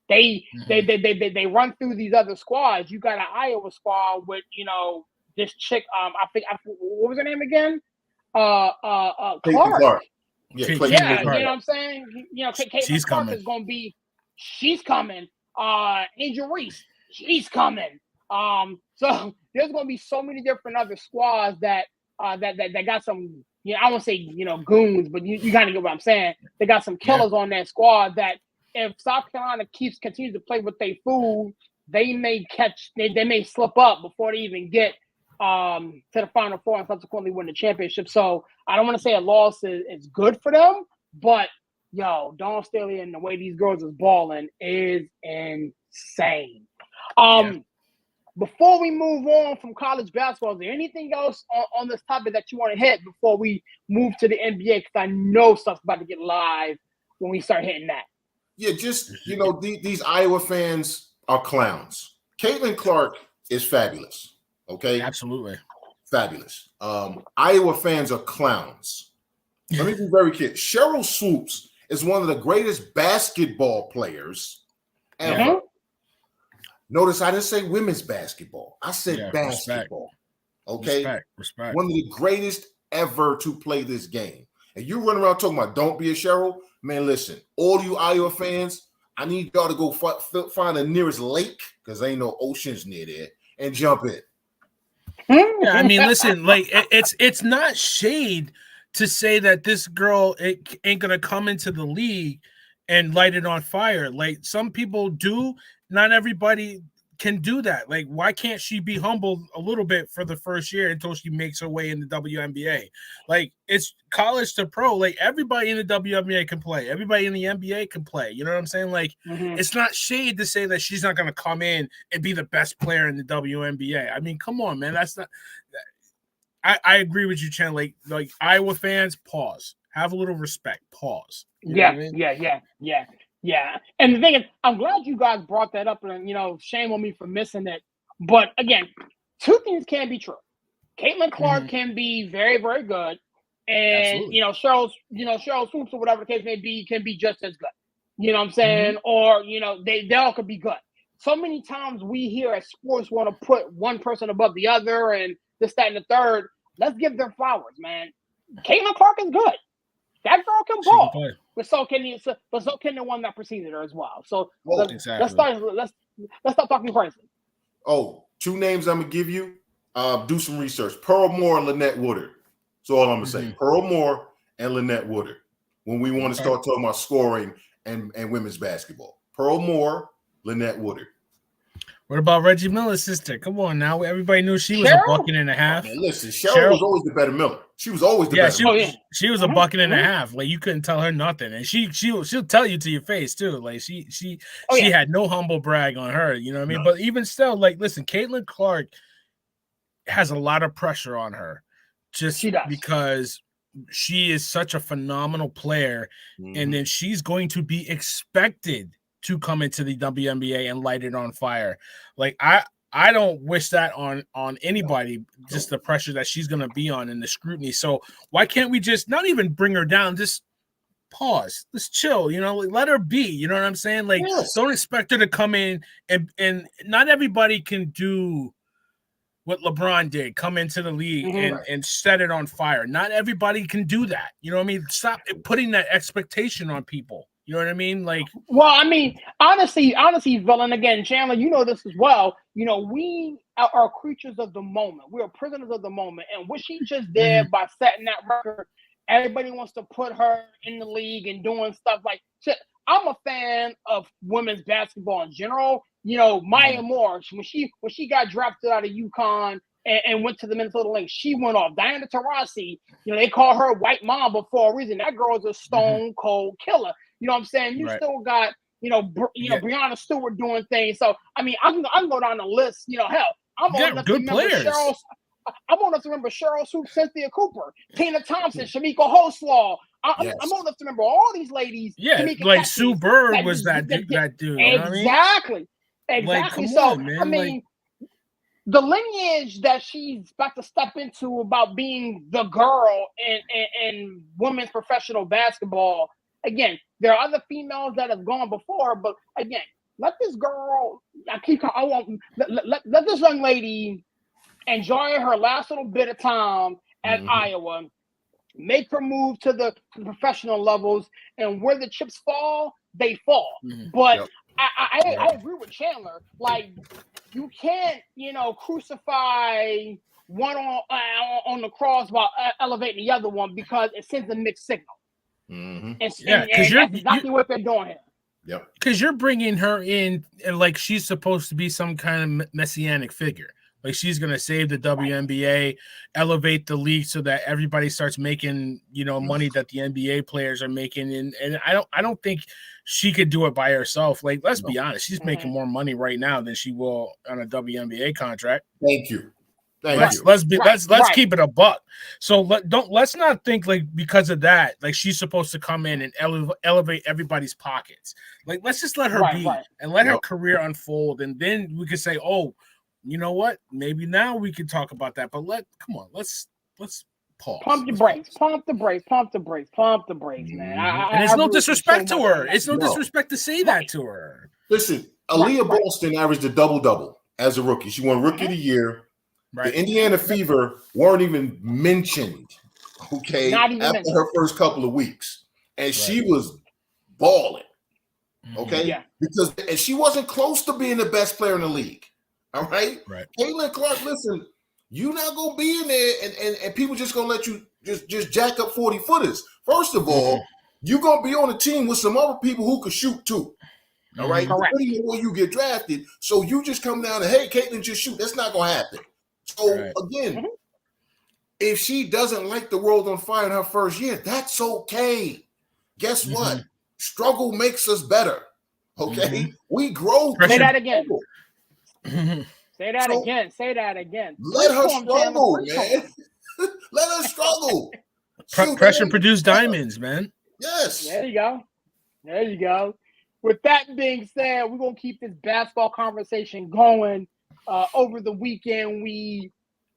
S1: tournament. They run through these other squads. You got an Iowa squad with, this chick, what was her name again? Clark.
S3: Yeah,
S1: you know what I'm saying?
S2: She's
S1: Clark
S2: coming.
S1: is going to be, she's coming. Angel Reese, she's coming. So there's going to be so many different other squads that got some, I won't say, goons, but you kind of get what I'm saying. They got some killers on that squad that if South Carolina continues to play with their food, they may slip up before they even get to the Final Four and subsequently win the championship. So I don't want to say a loss is good for them, but Dawn Staley and the way these girls is balling is insane. Before we move on from college basketball, is there anything else on this topic that you want to hit before we move to the NBA? Because I know stuff's about to get live when we start hitting that.
S3: Yeah, just, these Iowa fans are clowns. Caitlin Clark is fabulous. Okay?
S2: Absolutely.
S3: Fabulous. Iowa fans are clowns. Let me be very clear. Cheryl Swoops is one of the greatest basketball players ever.
S1: Mm-hmm.
S3: Notice I didn't say women's basketball. I said basketball.
S2: Respect.
S3: Okay?
S2: Respect.
S3: One of the greatest ever to play this game. And you run around talking about don't be a Cheryl. Man, listen, all you Iowa fans, I need y'all to go find the nearest lake, because there ain't no oceans near there, and jump in.
S2: Yeah, I mean, listen, like it's not shade to say that this girl ain't gonna come into the league and light it on fire. Like, some people do, not everybody can do that. Like, why can't she be humbled a little bit for the first year until she makes her way in the WNBA? Like, it's college to pro. Like, everybody in the WNBA can play. Everybody in the NBA can play. You know what I'm saying? Like, It's not shade to say that she's not going to come in and be the best player in the WNBA. I mean, come on, man. That's not. I agree with you, Chen. Like Iowa fans, pause. Have a little respect. Pause. You know what I mean?
S1: Yeah. And the thing is, I'm glad you guys brought that up, and shame on me for missing it. But again, two things can be true. Caitlin Clark can be very, very good, and Cheryl Swoops or whatever the case may be can be just as good. You know what I'm saying? Or they all could be good. So many times we hear at sports want to put one person above the other and this, that, and the third. Let's give them flowers, man. Caitlin Clark is good. That girl can ball. But so can the one that preceded her as well. So let's start talking crazy.
S3: Oh, two names I'm gonna give you. Do some research. Pearl Moore and Lynette Woodard. That's all I'm gonna say. Pearl Moore and Lynette Woodard. when we want to start talking about scoring and women's basketball. Pearl Moore, Lynette Woodard.
S2: What about Reggie Miller's sister? Come on now. Everybody knew she was a bucket and a half.
S3: Man, listen, Cheryl was always the better Miller. She was always the better.
S2: She was a bucket and a half. Like you couldn't tell her nothing, and she'll tell you to your face too. Like she had no humble brag on her. You know what I mean? No. But even still, like listen, Caitlin Clark has a lot of pressure on her, just because she is such a phenomenal player, and then she's going to be expected to come into the WNBA and light it on fire. Like I don't wish that on anybody, just the pressure that she's going to be on and the scrutiny. So why can't we just not even bring her down, just pause, let's chill, you know, like, let her be, you know what I'm saying? Like, don't expect her to come in and not everybody can do what LeBron did, come into the league and set it on fire. Not everybody can do that. You know what I mean? Stop putting that expectation on people. You know what I mean? Like,
S1: well, I mean, honestly, Villain, again, Chandler, you know this as well. You know, we are creatures of the moment. We are prisoners of the moment. And what she just did by setting that record, everybody wants to put her in the league and doing stuff like shit. I'm a fan of women's basketball in general. You know, Maya Moore, when she got drafted out of UConn and went to the Minnesota Lynx, she went off. Diana Taurasi, you know, they call her White Mamba for a reason. That girl is a stone cold killer. You know what I'm saying? You still got, Breanna Stewart doing things. So, I mean, I can go down the list. You know, hell, I'm old enough to remember Cheryl Swoop, Cynthia Cooper, Tina Thompson, Shamika Hoslaw. I'm old enough to remember all these ladies.
S2: Yeah,
S1: Tamika
S2: like
S1: Catchings,
S2: Sue Bird was that dude.
S1: Exactly.
S2: You know what I mean?
S1: Exactly.
S2: Like,
S1: so,
S2: on, man.
S1: I mean, the lineage that she's about to step into about being the girl in women's professional basketball, again, there are other females that have gone before, but again, let this girl, let this young lady enjoy her last little bit of time at Iowa, make her move to the professional levels, and where the chips fall, they fall. But I agree with Chandler. Like, you can't, crucify one on the cross while elevating the other one, because it sends a mixed signal. And that's exactly what they're doing here.
S3: Yep.
S2: Because you're bringing her in and like she's supposed to be some kind of messianic figure. Like she's going to save the WNBA, elevate the league so that everybody starts making, money that the NBA players are making. And I don't think she could do it by herself. Like, let's be honest. She's making more money right now than she will on a WNBA contract.
S3: Thank you.
S2: Let's keep it a buck. So let's not think like because of that, like she's supposed to come in and elevate everybody's pockets. Like, let's just let her be and let her career unfold, and then we could say, oh, you know what? Maybe now we can talk about that. But let's pause.
S1: Pump the brakes, man.
S2: And it's no disrespect to her. It's no disrespect to say that to her.
S3: Listen, Aaliyah Boston averaged a double-double as a rookie. She won Rookie of the Year. Right. The Indiana Fever weren't even mentioned, after her first couple of weeks. And she was balling, because she wasn't close to being the best player in the league, all right? Caitlin Clark, listen, you're not going to be in there and people just going to let you just jack up 40-footers. First of all, you're going to be on a team with some other people who can shoot too, all right? Depending on where you get drafted. So you just come down and, hey, Caitlin, just shoot. That's not going to happen. So, again, if she doesn't like the world on fire in her first year, that's okay. Guess what? Struggle makes us better, okay? We grow.
S1: Say that again. Say that again.
S3: Let her struggle, man. Let her struggle.
S2: Pressure produce diamonds, man.
S3: Yes.
S1: There you go. With that being said, we're going to keep this basketball conversation going. Over the weekend,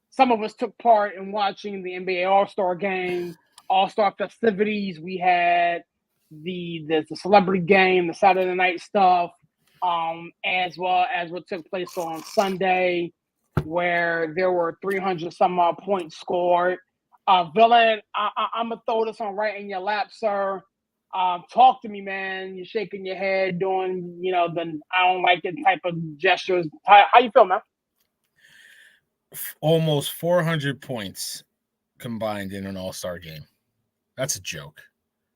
S1: some of us took part in watching the NBA All-Star game, All-Star festivities. We had the celebrity game, the Saturday night stuff, as well as what took place on Sunday, where there were 300 some odd points scored. Villain, I'm gonna throw this on right in your lap, sir. Talk to me, man. You're shaking your head, doing, the I don't like it type of gestures. How you feel, man?
S2: Almost 400 points combined in an all-star game. That's a joke.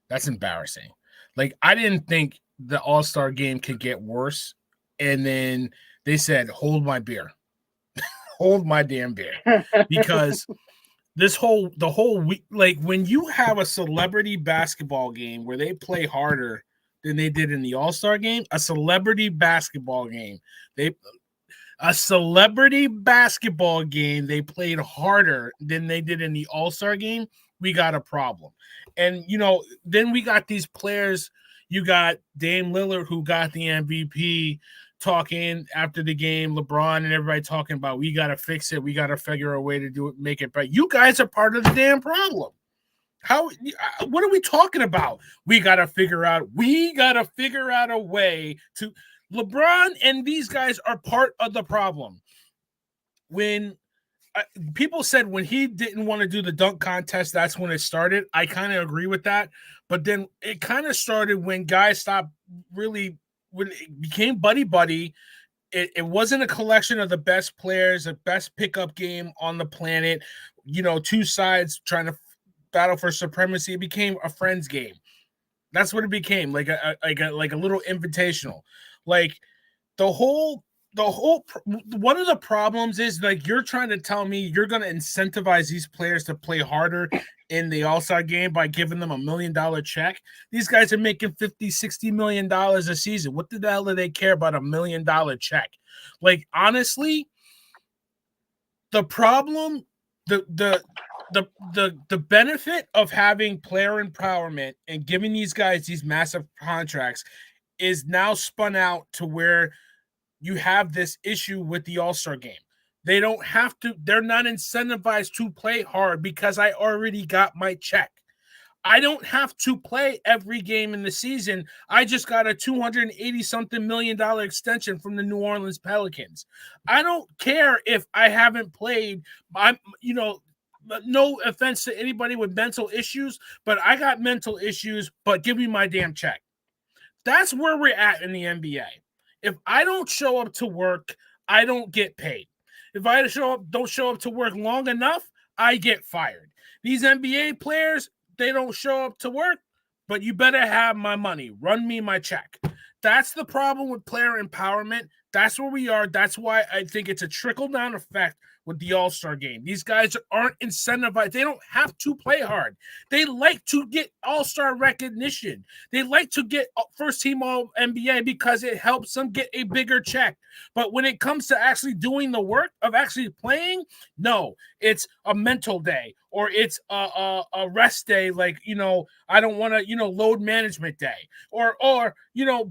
S2: That's embarrassing. Like, I didn't think the All-Star game could get worse. And then they said, hold my beer. Hold my damn beer. Because the whole week, like when you have a celebrity basketball game where they play harder than they did in the All-Star game, a celebrity basketball game, they played harder than they did in the All-Star game, we got a problem. And, then we got these players. You got Dame Lillard, who got the MVP, talking after the game, LeBron and everybody talking about, we got to fix it. We got to figure a way to do it, make it better. You guys are part of the damn problem. What are we talking about? We got to figure out a way to. LeBron and these guys are part of the problem. When people said when he didn't want to do the dunk contest, that's when it started. I kind of agree with that. But then it kind of started when guys stopped really, when it became buddy. It wasn't a collection of the best players, the best pickup game on the planet, two sides trying to battle for supremacy. It became a friends game. That's what it became, like a little invitational. Like one of the problems is, like, you're trying to tell me you're going to incentivize these players to play harder in the All-Star game by giving them $1 million check. These guys are making $50-60 million a season. What the hell do they care about $1 million check? Like, honestly, the problem, the benefit of having player empowerment and giving these guys these massive contracts is now spun out to where you have this issue with the All-Star game. They're not incentivized to play hard because I already got my check. I don't have to play every game in the season. I just got a $280-something million extension from the New Orleans Pelicans. I don't care if I haven't played. No offense to anybody with mental issues, but I got mental issues, but give me my damn check. That's where we're at in the NBA. If I don't show up to work, I don't get paid. If I don't show up to work long enough, I get fired. These NBA players, they don't show up to work, but you better have my money. Run me my check. That's the problem with player empowerment. That's where we are. That's why I think it's a trickle-down effect with the All-Star game. These guys aren't incentivized. They don't have to play hard. They like to get All-Star recognition. They like to get first-team All-NBA because it helps them get a bigger check. But when it comes to actually doing the work of actually playing, no, it's a mental day or it's a rest day. Like, I don't want to, load management day or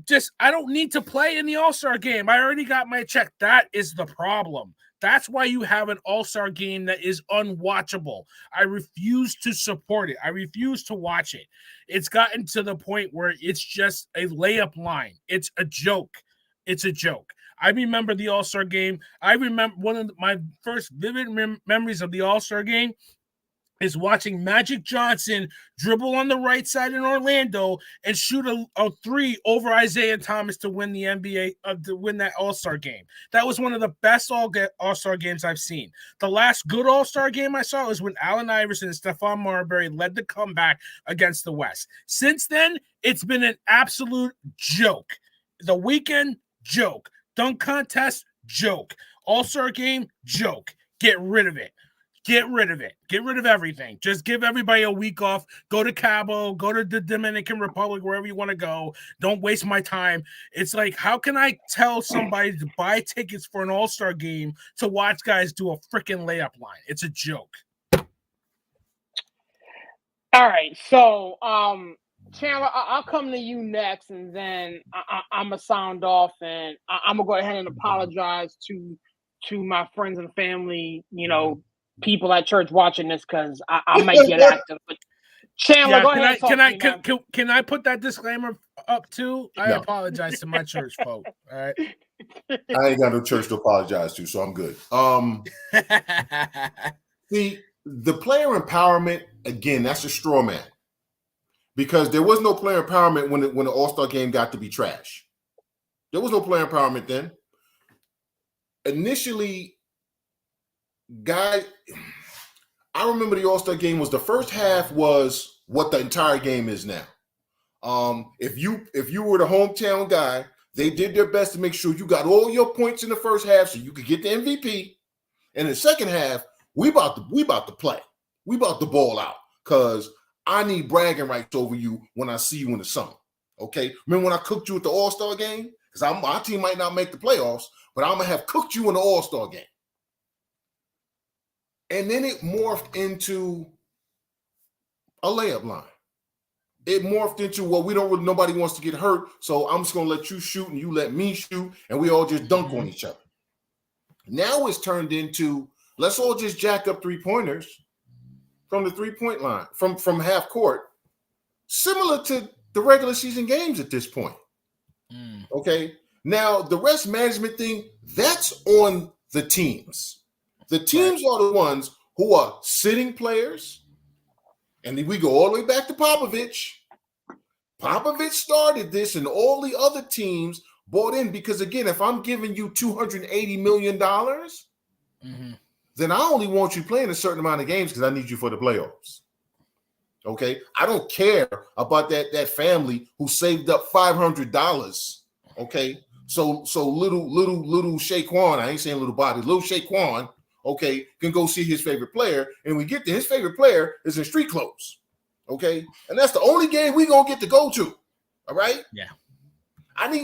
S2: just I don't need to play in the All-Star game. I already got my check. That is the problem. That's why you have an All-Star game that is unwatchable. I refuse to support it. I refuse to watch it. It's gotten to the point where it's just a layup line. It's a joke. It's a joke. I remember the All-Star game. I remember one of my first vivid memories of the All-Star game is watching Magic Johnson dribble on the right side in Orlando and shoot a three over Isaiah Thomas to win the NBA, to win that All-Star game. That was one of the best All-Star games I've seen. The last good All-Star game I saw was when Allen Iverson and Stephon Marbury led the comeback against the West. Since then, it's been an absolute joke. The weekend, joke. Dunk contest, joke. All-Star game, joke. Get rid of it. Get rid of it. Get rid of everything. Just give everybody a week off. Go to Cabo. Go to the Dominican Republic, wherever you want to go. Don't waste my time. It's like, how can I tell somebody to buy tickets for an All-Star game to watch guys do a freaking layup line? It's a joke.
S1: All right. So, Chandler, I'll come to you next, and then I'm going to sound off, and I'm going to go ahead and apologize to my friends and family, people at church watching this, because I might get active. But Chandler, go ahead.
S2: Can I put that disclaimer up too? I apologize to my church folk. All right.
S3: I ain't got no church to apologize to, so I'm good. The player empowerment, again, that's a straw man. Because there was no player empowerment when the All-Star game got to be trash. There was no player empowerment then. Initially, I remember the All-Star game was, the first half was what the entire game is now. If you were the hometown guy, they did their best to make sure you got all your points in the first half so you could get the MVP. And in the second half, we about to play. We about to ball out because I need bragging rights over you when I see you in the summer. Okay? Remember when I cooked you at the All-Star game? Because my team might not make the playoffs, but I'm going to have cooked you in the All-Star game. And then it morphed into a layup line. It morphed into, well, nobody wants to get hurt, so I'm just going to let you shoot and you let me shoot, and we all just dunk on each other. Now it's turned into, let's all just jack up three-pointers from the three-point line, from half court, similar to the regular season games at this point. Okay? Now, the rest management thing, that's on the teams. The teams are the ones who are sitting players. And then we go all the way back to Popovich. Popovich started this, and all the other teams bought in because, again, if I'm giving you $280 million, then I only want you playing a certain amount of games because I need you for the playoffs. Okay? I don't care about that family who saved up $500. Okay? So little Shaquan, I ain't saying little Bobby, little Shaquan, okay, can go see his favorite player, and we get to his favorite player is in street clothes, okay? And that's the only game we gonna get to go to, all right?
S2: Yeah.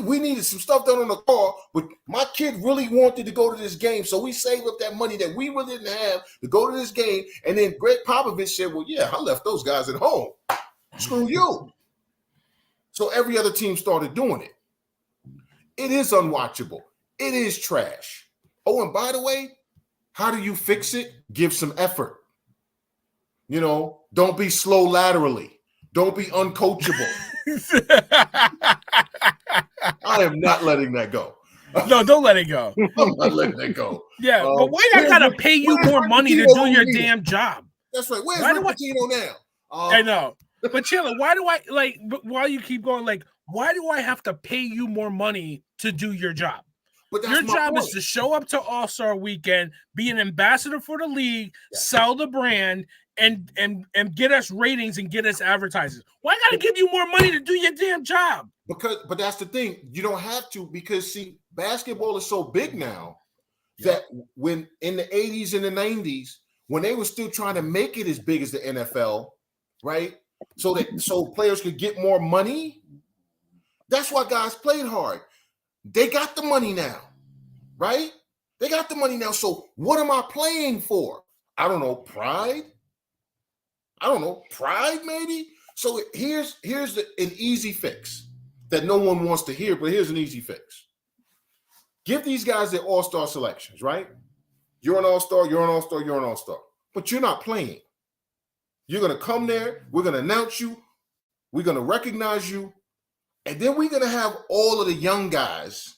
S3: We needed some stuff done on the car, but my kid really wanted to go to this game, so we saved up that money that we really didn't have to go to this game, and then Greg Popovich said, well, yeah, I left those guys at home. Screw you. So every other team started doing it. It is unwatchable. It is trash. Oh, and by the way, how do you fix it? Give some effort. You know, don't be slow laterally. Don't be uncoachable. I am not letting that go.
S2: No, don't let it go.
S3: I'm not letting that go.
S2: Yeah, but why I gotta pay you more money to do your damn job?
S3: That's right. Where's Rick Pitino now?
S2: I know. But Chandler, why do I while you keep going, why do I have to pay you more money to do your job?
S3: But
S2: your job is to show up to All-Star Weekend, be an ambassador for the league, sell the brand, and get us ratings and get us advertisers. Why I gotta give you more money to do your damn job? But that's the thing. You don't have to, because see, basketball is so big now that when in the 80s and the 90s, when they were still trying to make it as big as the NFL, right? So players could get more money. That's why guys played hard. They got the money now, right? They got the money now. So what am I playing for? I don't know, pride? I don't know, pride maybe? So here's an easy fix that no one wants to hear, but here's an easy fix. Give these guys their all-star selections, right? You're an all-star, you're an all-star, you're an all-star. But you're not playing. You're going to come there, we're going to announce you, we're going to recognize you, and then we're going to have all of the young guys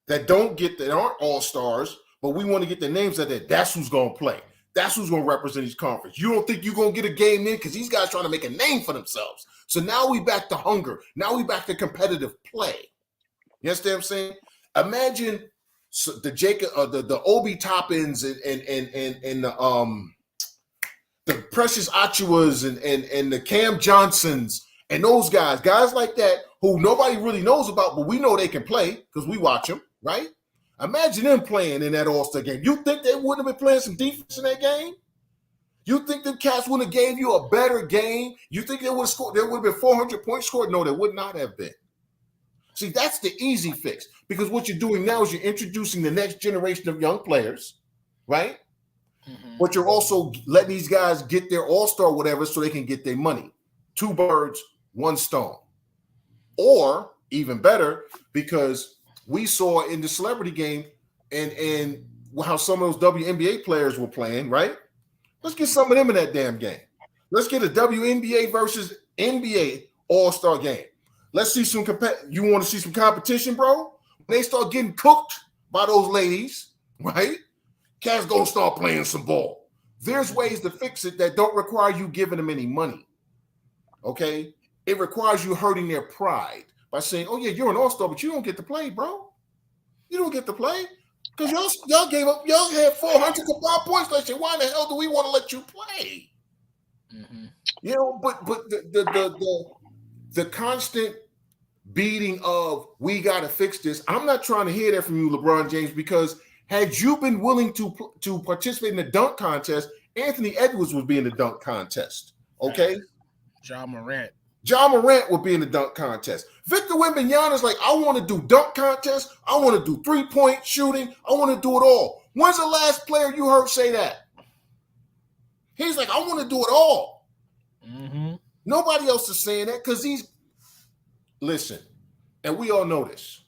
S2: that aren't all-stars, but we want to get their names out there. That's who's going to play. That's who's going to represent each conference. You don't think you're going to get a game in because these guys trying to make a name for themselves. So now we back to hunger. Now we back to competitive play. You understand what I'm saying? Imagine the Obi Toppins and the Precious Achiuwas and the Cam Johnsons and those guys like that who nobody really knows about, but we know they can play because we watch them, right? Imagine them playing in that All-Star game. You think they wouldn't have been playing some defense in that game? You think them cats wouldn't have gave you a better game? You think they would have scored? There would have been 400 points scored? No, there would not have been. See, that's the easy fix, because what you're doing now is you're introducing the next generation of young players, right? Mm-hmm. But you're also letting these guys get their all-star whatever so they can get their money. 2 birds, 1 stone. Or even better, because we saw in the celebrity game and how some of those WNBA players were playing, right? Let's get some of them in that damn game. Let's get a WNBA versus NBA all-star game. Let's see some you want to see some competition, bro? When they start getting cooked by those ladies, right? Cats gonna start playing some ball. There's ways to fix it that don't require you giving them any money. Okay? It requires you hurting their pride by saying, oh yeah, you're an all-star, but you don't get to play, bro. You don't get to play. Because y'all gave up, y'all had 400 combined points last year. Why the hell do we want to let you play? Mm-hmm. You know, but
S3: the constant beating of we got to fix this. I'm not trying to hear that from you, LeBron James, because had you been willing to participate in the dunk contest, Anthony Edwards would be in the dunk contest. Okay,
S2: Ja Morant
S3: would be in the dunk contest. Victor Wembanyama is like, I want to do dunk contests. I want to do 3-point shooting. I want to do it all. When's the last player you heard say that? He's like, I want to do it all.
S2: Mm-hmm.
S3: Nobody else is saying that because listen, and we all know this.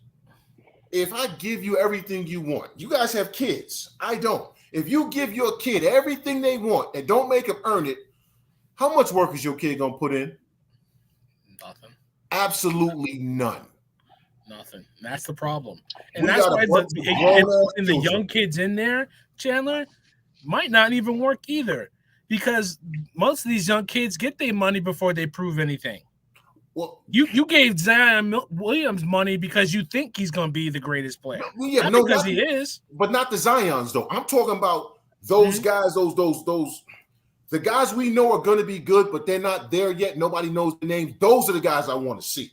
S3: If I give you everything you want, you guys have kids. I don't. If you give your kid everything they want and don't make them earn it, how much work is your kid going to put in?
S2: Nothing.
S3: Absolutely none.
S2: Nothing. That's the problem. And that's why the young kids in there, Chandler, might not even work either. Because most of these young kids get their money before they prove anything. Well, you gave Zion Williams money because you think he's going to be the greatest player. Because he is.
S3: But not the Zions, though. I'm talking about those guys, the guys we know are going to be good, but they're not there yet. Nobody knows the names. Those are the guys I want to see.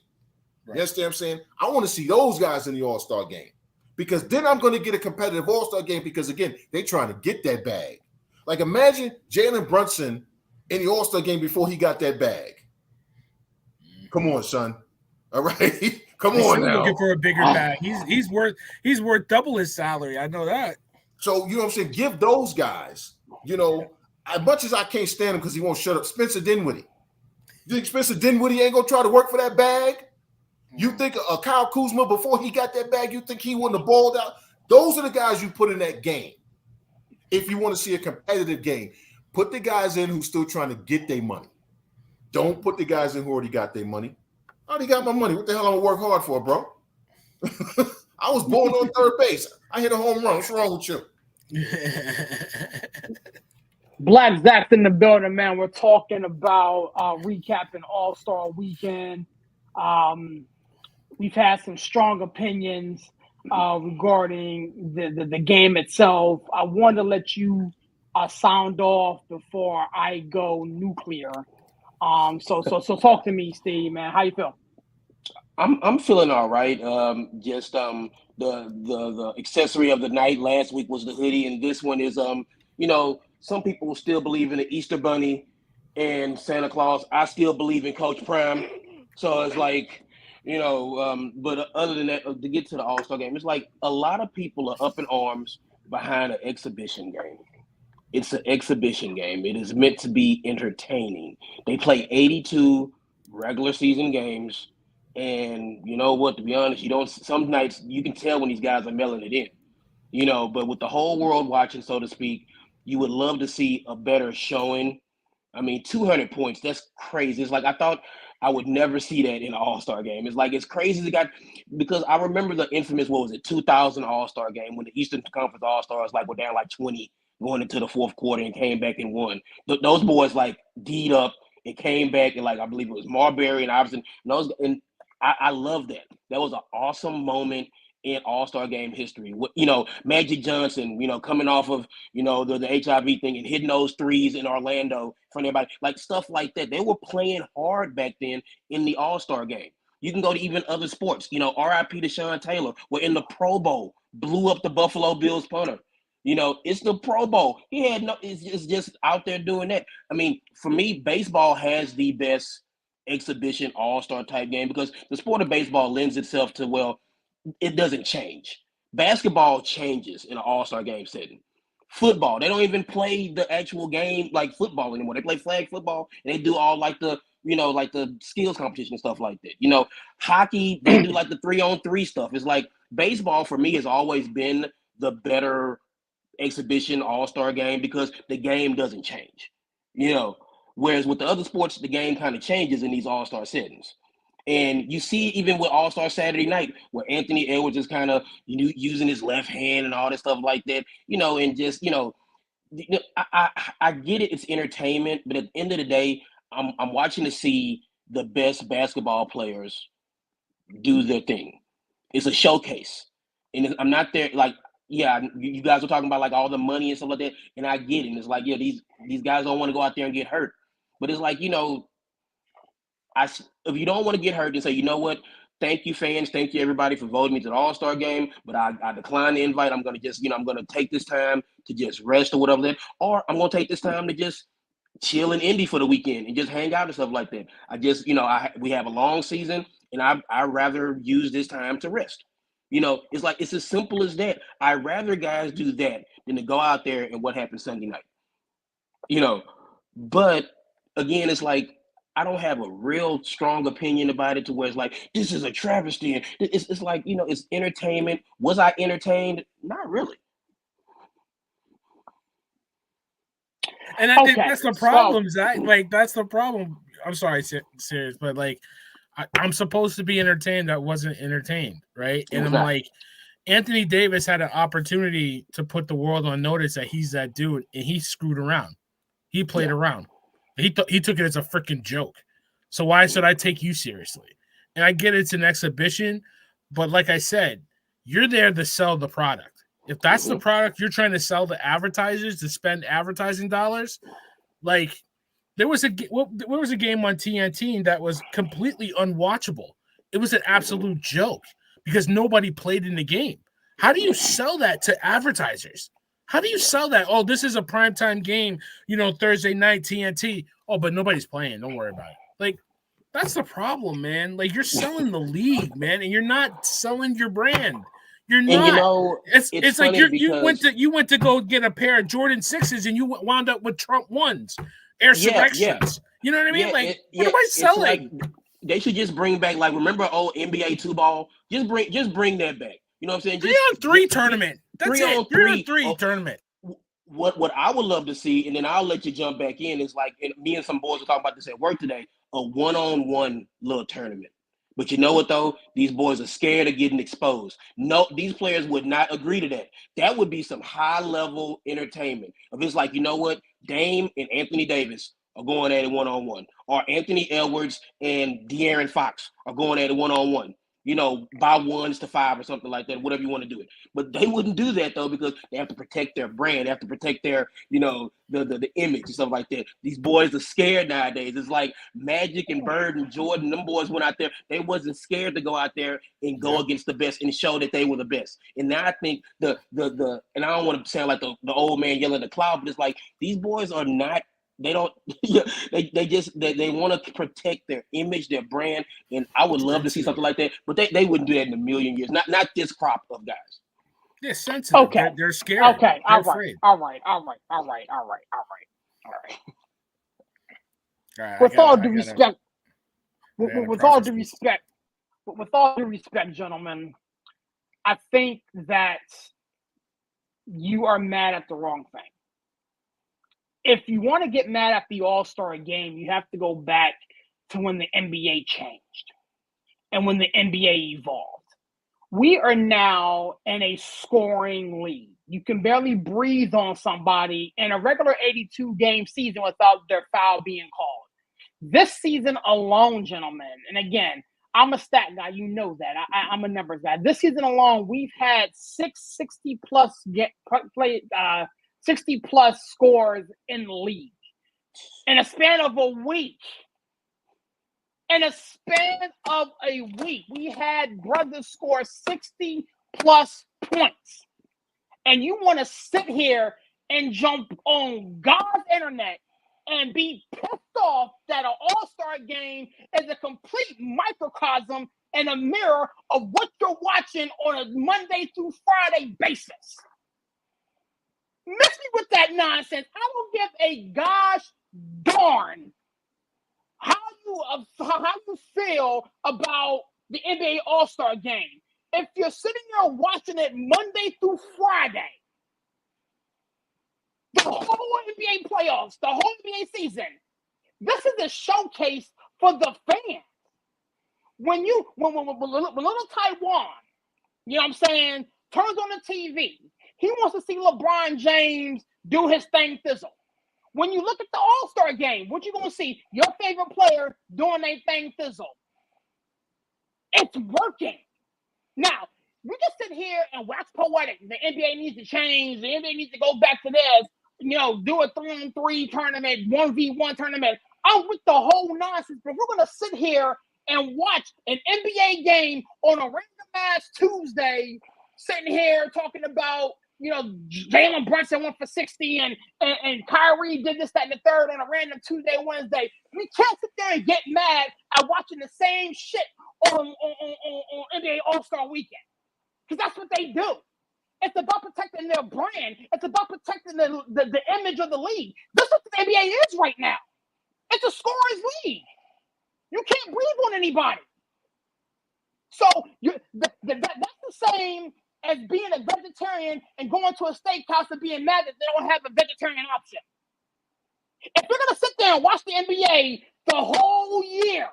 S3: Right. You understand what I'm saying? I want to see those guys in the All-Star game because then I'm going to get a competitive All-Star game because, again, they're trying to get that bag. Like, imagine Jalen Brunson in the All-Star game before he got that bag. Come on, son. All right. Come on now.
S2: Looking for a bigger bag. He's worth double his salary. I know that.
S3: So, you know what I'm saying? Give those guys, as much as I can't stand him because he won't shut up, Spencer Dinwiddie. You think Spencer Dinwiddie ain't going to try to work for that bag? You think Kyle Kuzma, before he got that bag, you think he wouldn't have balled out? Those are the guys you put in that game. If you want to see a competitive game, put the guys in who's still trying to get their money. Don't put the guys in who already got their money. I already got my money. What the hell I'm going to work hard for, bro? I was born on third base. I hit a home run. What's wrong with you?
S1: Black Zach's in the building, man. We're talking about recapping All-Star Weekend. We've had some strong opinions regarding the game itself. I want to let you sound off before I go nuclear. So talk to me, Steve, man. How you feel?
S4: I'm feeling all right. The accessory of the night last week was the hoodie, and this one is some people still believe in the Easter Bunny and Santa Claus. I still believe in Coach Prime. So it's like, but other than that, to get to the All-Star game, it's like a lot of people are up in arms behind an exhibition game. It's an exhibition game. It is meant to be entertaining. They play 82 regular season games. And you know what, to be honest, some nights you can tell when these guys are mailing it in, but with the whole world watching, so to speak, you would love to see a better showing. I mean, 200 points, that's crazy. It's like, I thought I would never see that in an All-Star game. It's like, it's crazy because I remember the infamous, 2000 All-Star game when the Eastern Conference All-Stars were down 20 going into the fourth quarter and came back and won. Those boys D'd up and came back and I believe it was Marbury and Iverson. And I love that. That was an awesome moment in All-Star game history. Magic Johnson, coming off of, the HIV thing and hitting those threes in Orlando in front of everybody, stuff like that. They were playing hard back then in the All-Star game. You can go to even other sports. R.I.P. to Sean Taylor. We're in the Pro Bowl, blew up the Buffalo Bills punter. It's the Pro Bowl. It's just out there doing that. I mean, for me, baseball has the best exhibition All-Star type game because the sport of baseball lends itself to, it doesn't change. Basketball changes in an All-Star game setting. Football, they don't even play the actual game like football anymore. They play flag football and they do all the skills competition and stuff like that. Hockey, they do the 3-on-3 stuff. It's like baseball for me has always been the better exhibition All-Star game because the game doesn't change. Whereas with the other sports, the game kind of changes in these All-Star settings. And you see even with All-Star Saturday Night, where Anthony Edwards is kind of using his left hand and all that stuff like that, and just, I get it. It's entertainment. But at the end of the day, I'm watching to see the best basketball players do their thing. It's a showcase. And I'm not there you guys were talking about all the money and stuff like that. And I get it. And it's these guys don't want to go out there and get hurt. But it's if you don't want to get hurt, then say, you know what? Thank you, fans. Thank you, everybody, for voting me to the All-Star game. But I decline the invite. I'm going to just, I'm going to take this time to just rest or whatever that. Or I'm going to take this time to just chill in Indy for the weekend and just hang out and stuff like that. I just, we have a long season, and I rather use this time to rest. It's like, it's as simple as that. I'd rather guys do that than to go out there and what happened Sunday night. But again, it's like, I don't have a real strong opinion about it to where it's like, this is a travesty. It's like, it's entertainment. Was I entertained? Not really.
S2: And I think that's the problem, Zach. Like, that's the problem. I'm sorry, serious, but like, I'm supposed to be entertained. I wasn't entertained, right? And I'm like, Anthony Davis had an opportunity to put the world on notice that he's that dude, and he screwed around. He played around. He took it as a freaking joke. So why should I take you seriously? And I get it's an exhibition, but like I said, you're there to sell the product. If that's the product you're trying to sell to advertisers to spend advertising dollars, like there was a game on TNT that was completely unwatchable. It was an absolute joke because nobody played in the game. How do you sell that to advertisers? How do you sell that? Oh, this is a primetime game, Thursday night, TNT. Oh, but nobody's playing. Don't worry about it. Like, that's the problem, man. Like, you're selling the league, man, and you're not selling your brand. You're not. And it's like you went to go get a pair of Jordan 6s and you wound up with Trump 1s, Air Surrections. Yeah. You know what I mean? What am I selling?
S4: Like, they should just bring back, like, remember old NBA 2-ball? Just bring that back. You know what I'm saying?
S2: 3-on-3 tournament. That's it. 3-on-3 tournament.
S4: What I would love to see, and then I'll let you jump back in, is like, and me and some boys were talking about this at work today, a one-on-one little tournament. But you know what, though? These boys are scared of getting exposed. No, these players would not agree to that. That would be some high-level entertainment. If it's like, you know what? Dame and Anthony Davis are going at it one-on-one. Or Anthony Edwards and De'Aaron Fox are going at it one-on-one. By 1s to 5 or something like that, whatever you want to do it. But they wouldn't do that, though, because they have to protect their brand. They have to protect their, the image and stuff like that. These boys are scared nowadays. It's like Magic and Bird and Jordan. Them boys went out there. They wasn't scared to go out there and go against the best and show that they were the best. And now I think and I don't want to sound like the old man yelling at the cloud, but it's like these boys are not. They don't. They want to protect their image, their brand, and I would love to see something like that. But they wouldn't do that in a million years. Not this crop of guys.
S2: They're sensitive.
S1: Okay,
S2: they're scared.
S1: Okay,
S2: all
S1: right. With all due respect, gentlemen, I think that you are mad at the wrong thing. If you want to get mad at the All-Star game, you have to go back to when the NBA changed and when the NBA evolved. We are now in a scoring league. You can barely breathe on somebody in a regular 82-game season without their foul being called. This season alone, gentlemen, and again, I'm a stat guy. You know that. I'm a numbers guy. This season alone, we've had 60-plus scores in the league. In a span of a week. We had brothers score 60-plus points. And you want to sit here and jump on God's internet and be pissed off that an all-star game is a complete microcosm and a mirror of what you're watching on a Monday through Friday basis. Miss me with that nonsense. I don't give a gosh darn how you feel about the NBA All-Star game. If you're sitting there watching it Monday through Friday, the whole NBA playoffs, the whole NBA season, this is a showcase for the fans. When little Taiwan, you know what I'm saying, turns on the TV, he wants to see LeBron James do his thing thizzle. When you look at the All-Star game, what you going to see? Your favorite player doing their thing thizzle. It's working. Now, we just sit here and wax poetic. The NBA needs to change. The NBA needs to go back to this. Do a 3-on-3 tournament, 1v1 tournament. I'm with the whole nonsense. But we're gonna sit here and watch an NBA game on a random ass Tuesday, sitting here talking about, Jalen Brunson went for 60 and Kyrie did this, that, and the third on a random Tuesday, Wednesday. We can't sit there and get mad at watching the same shit on NBA All-Star Weekend. Because that's what they do. It's about protecting their brand. It's about protecting the image of the league. This is what the NBA is right now. It's a scorer's league. You can't breathe on anybody. So that's the same as being a vegetarian and going to a steakhouse and being mad that they don't have a vegetarian option. If you're going to sit there and watch the NBA the whole year,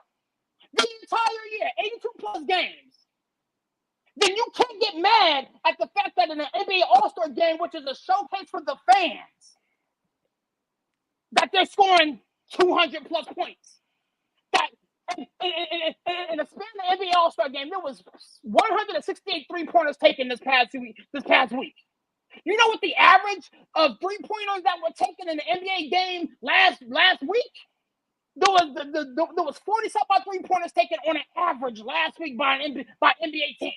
S1: the entire year, 82 plus games, then you can't get mad at the fact that in an NBA All-Star game, which is a showcase for the fans, that they're scoring 200 plus points. That in the span of the NBA All-Star game, there was 168 three-pointers taken this past week. You know what the average of three-pointers that were taken in the NBA game last week? There was 40-something three-pointers taken on an average last week by NBA team.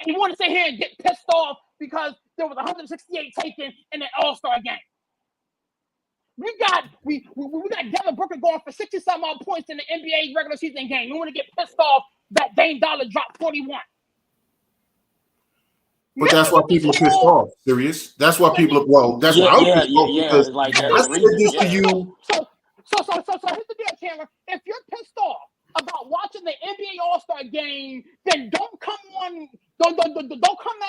S1: And you want to sit here and get pissed off because there was 168 taken in the All-Star game. We got Devin Booker going for 60-something odd points in the NBA regular season game. You want to get pissed off that Dame Dollar dropped 41.
S3: But that's why people are pissed off. Serious. That's why people are. That's why I'm pissed off because
S4: like
S3: I said this to you.
S1: So here's the deal, Chandler. If you're pissed off about watching the NBA All-Star game, then don't come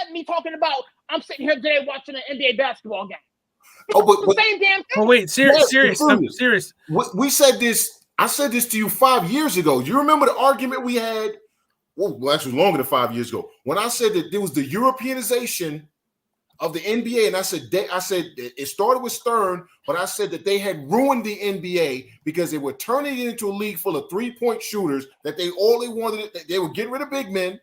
S1: at me talking about I'm sitting here today watching an NBA basketball game.
S3: But
S1: the same damn thing.
S2: Oh wait, serious.
S3: We said this. I said this to you 5 years ago. Do you remember the argument we had? Well, actually, longer than 5 years ago. When I said that there was the Europeanization of the NBA, and I said it started with Stern, but I said that they had ruined the NBA because they were turning it into a league full of three-point shooters. That they wanted, they were getting rid of big men.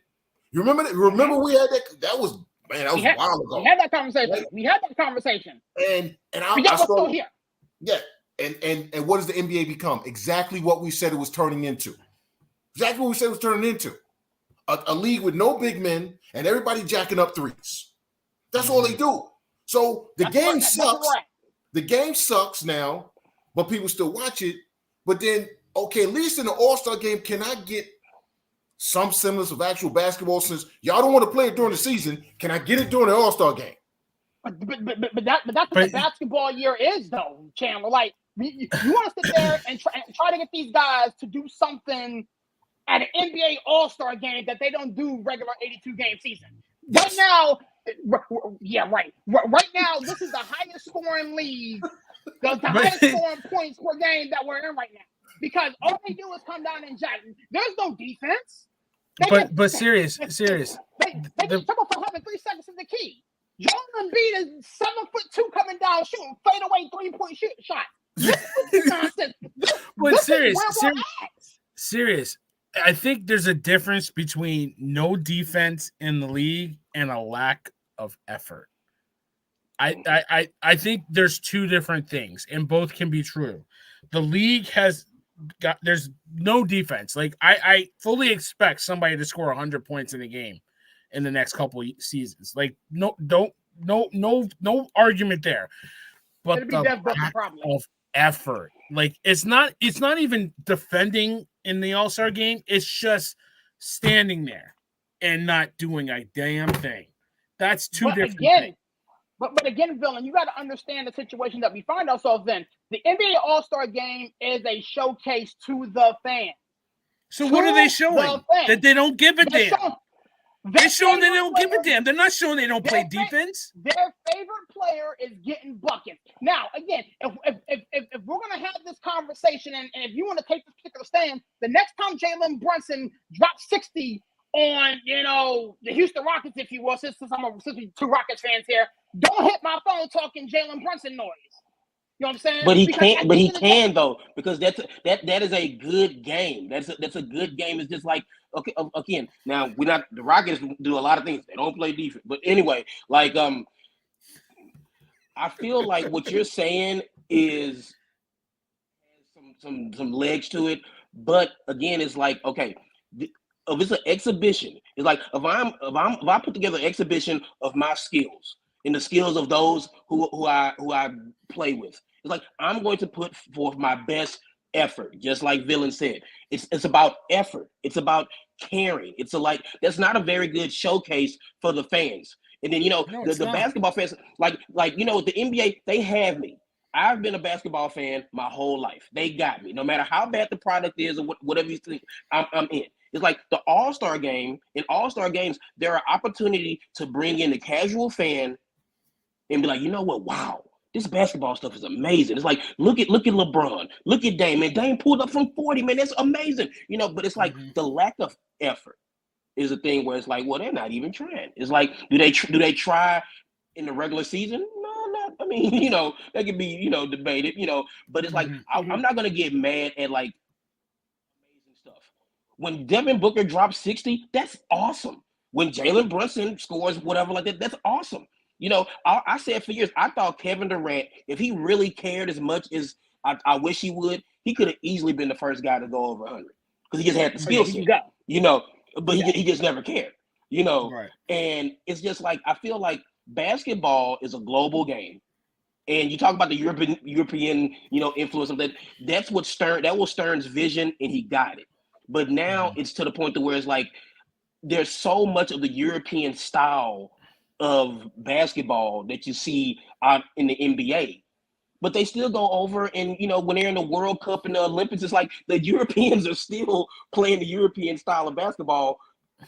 S3: You remember that? Remember we had that? That was a while ago.
S1: We had that conversation. Right? We had that conversation.
S3: And I
S1: started, still here.
S3: Yeah. And what does the NBA become? Exactly what we said it was turning into. Exactly what we said it was turning into. A league with no big men and everybody jacking up threes. That's all they do. So the game sucks. Right. The game sucks now, but people still watch it. But then, okay, at least in the All-Star game, can I get some semblance of actual basketball since y'all don't want to play it during the season? Can I get it during the All-Star game?
S1: But that's what the basketball year is, though, Chandler. Like, you want to sit there and try to get these guys to do something at an NBA All-Star game that they don't do regular 82-game season. Right now, right now, this is the highest scoring league, the highest scoring points per game that we're in right now. Because all they do is come down and jack. There's no defense.
S2: But serious.
S1: They just talk about having 3 seconds is the key. Joel Embiid is 7'2" coming down shooting fadeaway 3-point shot.
S2: Serious. I think there's a difference between no defense in the league and a lack of effort. I think there's two different things, and both can be true. The league there's no defense. Like I fully expect somebody to score 100 points in a game in the next couple of seasons. Like no argument there. But the lack of effort, like it's not even defending in the All-Star game. It's just standing there and not doing a damn thing. That's two different things.
S1: But again, Villain, you got to understand the situation that we find ourselves in. The NBA All-Star game is a showcase to the fans.
S2: So what are they showing? That they don't give a damn. They're showing they don't give a damn. They're not showing they don't play defense.
S1: Their favorite player is getting buckets. Now, again, if we're going to have this conversation and if you want to take this particular stand, the next time Jalen Brunson drops 60 on, the Houston Rockets, if you will, since we 2 Rockets fans here, don't hit my phone talking Jalen Brunson noise. You know what I'm saying?
S4: But he can though, because that is a good game. That's a good game. It's just like, okay, again, now the Rockets do a lot of things. They don't play defense. But anyway, like I feel like what you're saying is some legs to it. But again, it's like, okay, if it's an exhibition, it's like if I put together an exhibition of my skills and the skills of those who I play with, it's like I'm going to put forth my best effort, just like Villain said. It's about effort. It's about caring. It's that's not a very good showcase for the fans. And then the basketball fans, like with the NBA, they have me. I've been a basketball fan my whole life. They got me. No matter how bad the product is or whatever you think, I'm in. It's like the All-Star game. In All-Star games, there are opportunity to bring in the casual fan and be like, you know what? Wow, this basketball stuff is amazing. It's like, look at LeBron. Look at Dame. Man, Dame pulled up from 40, man. That's amazing. But it's like the lack of effort is a thing where it's like, well, they're not even trying. It's like, do they try in the regular season? No, not. I mean, that could be, debated, but it's like, I'm not going to get mad at like amazing stuff. When Devin Booker drops 60, that's awesome. When Jalen Brunson scores whatever like that, that's awesome. I said for years, I thought Kevin Durant, if he really cared as much as I wish he would, he could have easily been the first guy to go over 100 because he just had the skill set, but he just never cared,
S2: Right.
S4: And it's just like, I feel like basketball is a global game. And you talk about the European, influence of that. That was Stern's vision, and he got it. But now it's to the point to where it's like there's so much of the European style of basketball that you see out in the NBA. But they still go over and, when they're in the World Cup and the Olympics, it's like the Europeans are still playing the European style of basketball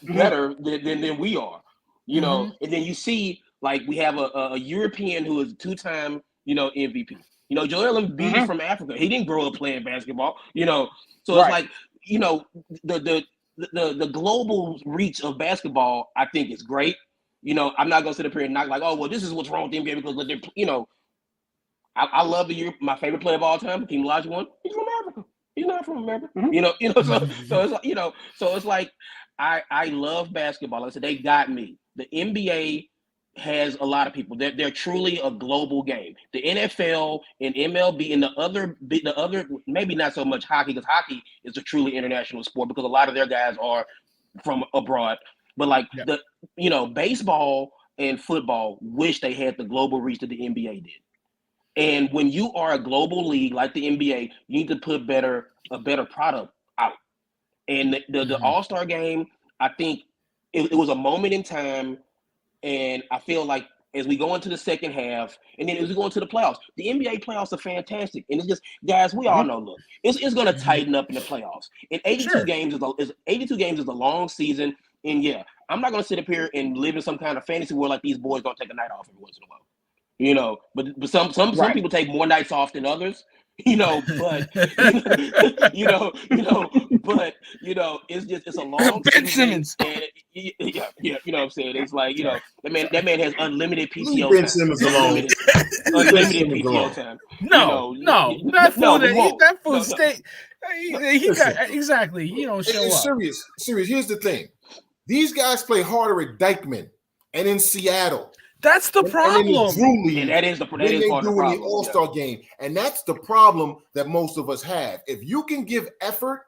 S4: better than we are, And then you see, like, we have a European who is two-time, MVP. Joel Embiid is from Africa. He didn't grow up playing basketball, So it's like, the global reach of basketball, I think is great. I'm not going to sit up here and knock like, oh, well, this is what's wrong with the NBA because they're, I love my favorite player of all time, Hakeem Olajuwon. He's from Africa. He's not from America. So it's like, so it's like I love basketball. Like I said, they got me. The NBA has a lot of people. They're truly a global game. The NFL and MLB and the other maybe not so much hockey, because hockey is a truly international sport because a lot of their guys are from abroad. But like baseball and football wish they had the global reach that the NBA did. And when you are a global league like the NBA, you need to put a better product out. And the All-Star game, I think it was a moment in time. And I feel like as we go into the second half, and then as we go into the playoffs, the NBA playoffs are fantastic. And it's just, guys, we all know, look, it's going to tighten up in the playoffs. And 82 games is a long season. And yeah, I'm not going to sit up here and live in some kind of fantasy world like these boys don't take a night off every once in a while. But some people take more nights off than others. But it's a long
S2: Ben Simmons.
S4: And you know what I'm saying? It's like, that man has unlimited PTO
S3: Ben
S4: time.
S3: Simmons alone.
S4: Unlimited PTO time.
S2: That fool stay. He got exactly. He don't show up.
S3: Serious. Here's the thing: these guys play harder at Dykeman and in Seattle.
S2: That's the problem.
S4: And that is part of the problem.
S3: The All-Star game, and that's the problem that most of us have. If you can give effort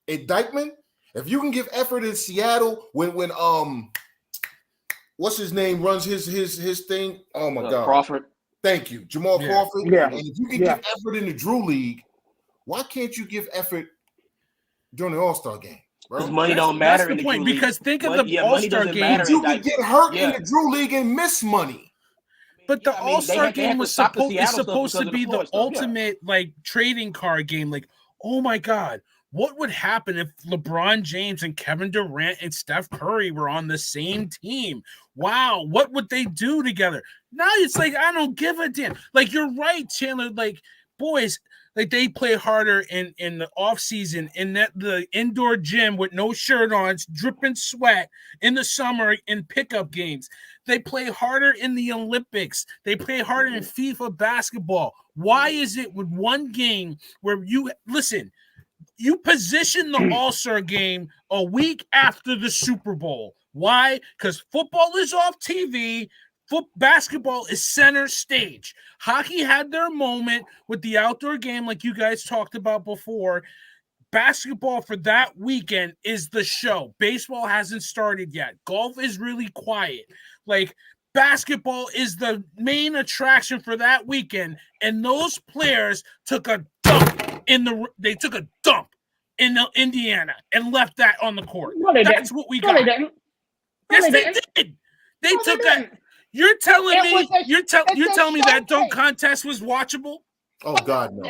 S3: at Dykeman, if you can give effort in Seattle, when what's his name runs his thing? Oh my God,
S4: Crawford.
S3: Thank you, Jamal Crawford.
S1: Yeah.
S3: And if you can give effort in the Drew League, why can't you give effort during the All-Star game?
S4: Because money don't matter.
S2: That's the point. Because think of the All-Star game.
S3: You can get hurt in the Drew League and miss money.
S2: But the All-Star game was supposed to be the ultimate like trading card game. Like, oh my God, what would happen if LeBron James and Kevin Durant and Steph Curry were on the same team? Wow, what would they do together? Now it's like, I don't give a damn. Like, you're right, Chandler. Like, boys, like they play harder in the off season in the indoor gym with no shirt on, dripping sweat in the summer in pickup games. They play harder in the Olympics. They play harder in FIFA basketball. Why is it with one game where you position the All-Star game a week after the Super Bowl? Why? Because football is off TV. Basketball is center stage. Hockey had their moment with the outdoor game, like you guys talked about before. Basketball for that weekend is the show. Baseball hasn't started yet. Golf is really quiet. Like, basketball is the main attraction for that weekend, and those players took a dump in Indiana and left that on the court.
S1: No, they
S2: That's
S1: didn't.
S2: what we
S1: No,
S2: got.
S1: they didn't. No,
S2: Yes,
S1: they
S2: they
S1: didn't.
S2: did. They
S1: No, they
S2: took a.
S1: didn't.
S2: You're telling
S1: It
S2: me
S1: was a-
S2: you're
S1: it's a
S2: telling me that dunk
S1: showcase.
S2: contest was watchable?
S3: Oh God, no.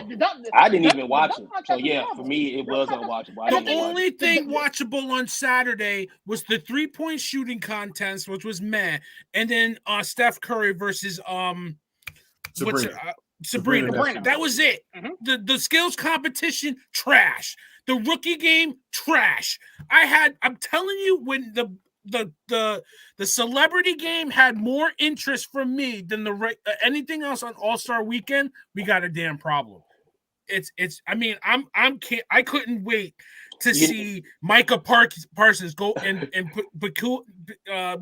S4: I didn't even watch it. So yeah, for me, it was unwatchable. I
S2: The
S4: didn't watch
S2: only
S4: it.
S2: thing watchable on Saturday was the 3-point shooting contest, which was meh, and then Steph Curry versus Sabrina.
S1: Sabrina.
S2: That was it.
S1: Mhm.
S2: The skills competition, trash. The rookie game, trash. I'm telling you, when the celebrity game had more interest from me than anything else on All-Star Weekend, we got a damn problem. I couldn't wait to see Micah Parsons go and put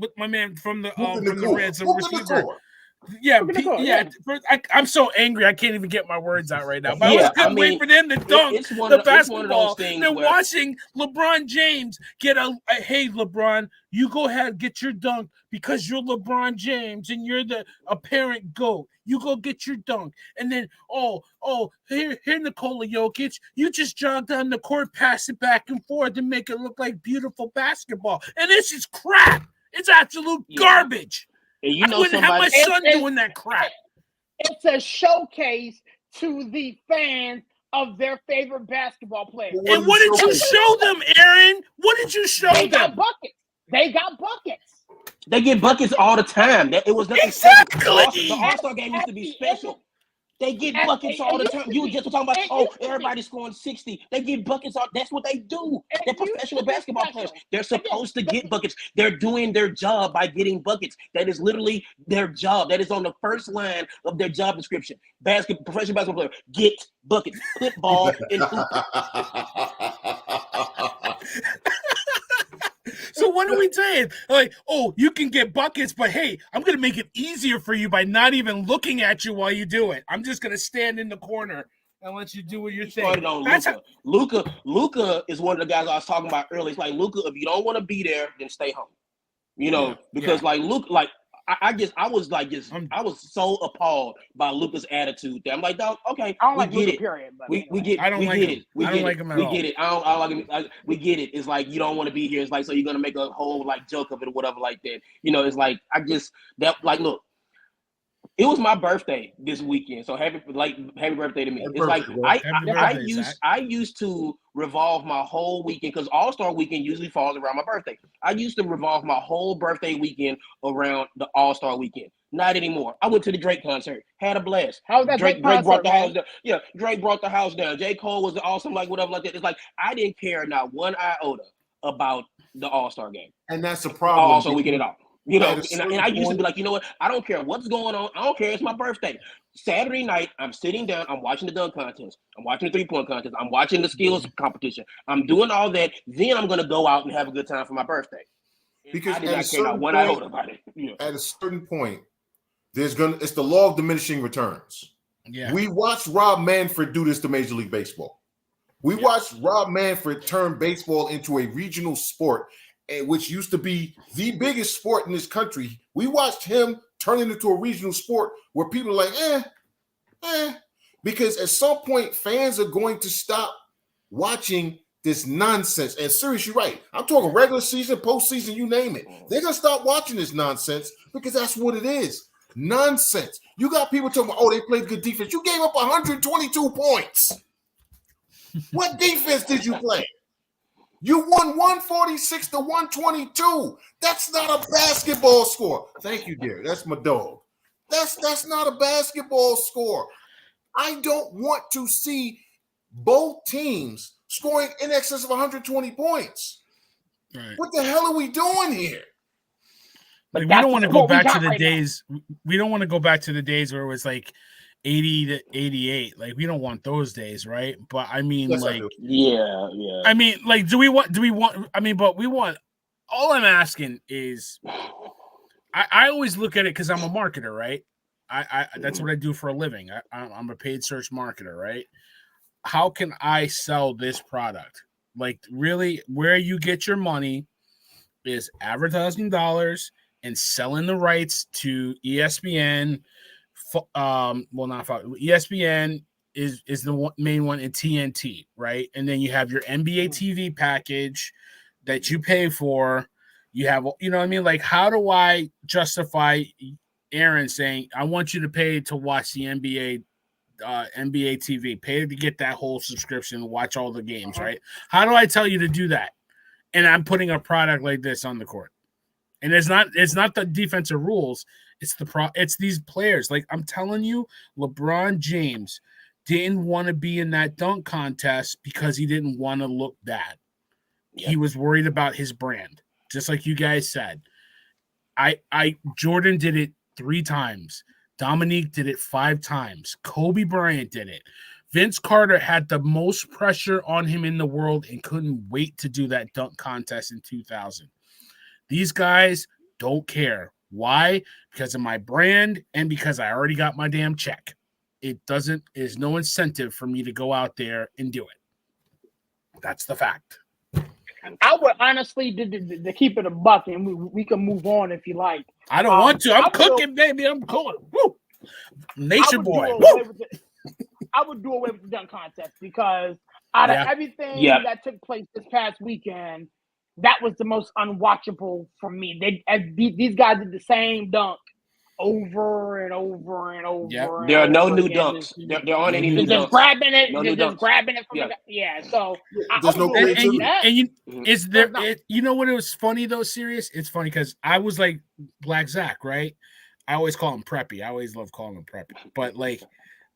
S2: with my man from the Reds, the receiver. Yeah, I'm so angry I can't even get my words out right now. But I couldn't wait for them to dunk the basketball. They're watching LeBron James get a hey, LeBron, you go ahead, get your dunk because you're LeBron James and you're the apparent GOAT. You go get your dunk. And then, here Nikola Jokic, you just jog down the court, pass it back and forth and make it look like beautiful basketball. And this is crap. It's absolute garbage.
S4: And
S2: I wouldn't have my son doing that crap.
S1: It's a showcase to the fans of their favorite basketball players.
S2: And what did you show them, Aaron? What did you show
S1: They
S2: them?
S1: got buckets. They got buckets.
S4: They get buckets all the time. It was nothing
S2: Exactly.
S4: The All-Star game used to be special. They get buckets all the time. You were just talking about, everybody's scoring 60. They get buckets. That's what they do. They're professional basketball players. They're supposed to get buckets. They're doing their job by getting buckets. That is literally their job. That is on the first line of their job description. Professional basketball player, get buckets. Put ball in hoop.
S2: So what are we saying? Like, you can get buckets, but hey, I'm going to make it easier for you by not even looking at you while you do it. I'm just going to stand in the corner and let you do what you're saying.
S4: Started on Luka. Luka is one of the guys I was talking about earlier. It's like, Luka, if you don't want to be there, then stay home. Because like Luka, like I was so appalled by Luka's attitude that I'm like, dog, okay,
S1: I don't
S4: we
S1: like
S4: get
S1: Luka,
S4: it.
S1: period. But
S2: I don't like him. I don't like him at all.
S4: We get it. I don't like him. We get it. It's like you don't want to be here. It's like so you're gonna make a whole like joke of it or whatever like that. It's like look. It was my birthday this weekend, so happy birthday to me. It's like I used to revolve my whole weekend because All-Star Weekend usually falls around my birthday. I used to revolve my whole birthday weekend around the All-Star Weekend. Not anymore. I went to the Drake concert, had a blast.
S1: How was that
S4: Drake
S1: concert,
S4: brought the
S1: man?
S4: house down. Yeah, Drake brought the house down. J. Cole was awesome, like whatever like that. It's like I didn't care not one iota about the All-Star game.
S3: And that's a problem.
S4: All-Star Weekend at all. And I used to be like, you know what? I don't care what's going on. I don't care. It's my birthday. Saturday night, I'm sitting down. I'm watching the dunk contest. I'm watching the 3-point contest. I'm watching the skills competition. I'm doing all that. Then I'm going to go out and have a good time for my birthday.
S3: Because
S4: I did not care not one iota about it.
S3: At a certain point, it's the law of diminishing returns.
S2: Yeah.
S3: We watched Rob Manfred do this to Major League Baseball. We watched Rob Manfred turn baseball into a regional sport, which used to be the biggest sport in this country. We watched him turn it into a regional sport where people are like, because at some point fans are going to stop watching this nonsense. And seriously, you're right. I'm talking regular season, postseason, you name it. They're going to stop watching this nonsense because that's what it is. Nonsense. You got people talking about, they played good defense. You gave up 122 points. What defense did you play? You won 146 to 122. That's not a basketball score. Thank you, dear. That's my dog. That's not a basketball score. I don't want to see both teams scoring in excess of 120 points. Right. What the hell are we doing here?
S2: Like, we don't want to go back to the days. We don't want to go back to the days where it was like 80 to 88. Like, we don't want those days, right? But I mean,
S4: yes,
S2: like,
S4: yeah.
S2: I mean, like, do we want, I mean, but we want, all I'm asking is, I always look at it because I'm a marketer, right? I that's what I do for a living. I'm a paid search marketer, right? How can I sell this product? Like, really, where you get your money is advertising dollars and selling the rights to ESPN. Well, not ESPN is the main one in TNT, right? And then you have your NBA TV package that you pay for. You have, you know what I mean? Like, how do I justify Aaron saying, I want you to pay to watch the NBA TV, pay to get that whole subscription, watch all the games, right? How do I tell you to do that? And I'm putting a product like this on the court. And it's not the defensive rules, it's these players. Like, I'm telling you, LeBron James didn't want to be in that dunk contest because he didn't want to look bad. Yep. He was worried about his brand, just like you guys said. Jordan did it 3 times. Dominique did it 5 times. Kobe Bryant did it. Vince Carter had the most pressure on him in the world and couldn't wait to do that dunk contest in 2000. These guys don't care. Why? Because of my brand and because I already got my damn check. There's no incentive for me to go out there and do it. That's the fact.
S1: I would honestly, to keep it a buck, and we can move on if you like.
S2: I don't want to. I'm cooking, baby. I'm cooking. Woo. Nature boy.
S1: I would do away with the dunk contest because out of everything that took place this past weekend, that was the most unwatchable for me. These guys did the same dunk over and over and over.
S4: Yep. There are no new dunks. There aren't any new dunks.
S1: Just grabbing it. Just grabbing it from the guy. So
S3: there's no
S2: is there? You know what? It was funny though. Serious. It's funny because I was like Black Zach, right? I always call him Preppy. I always love calling him Preppy. But like,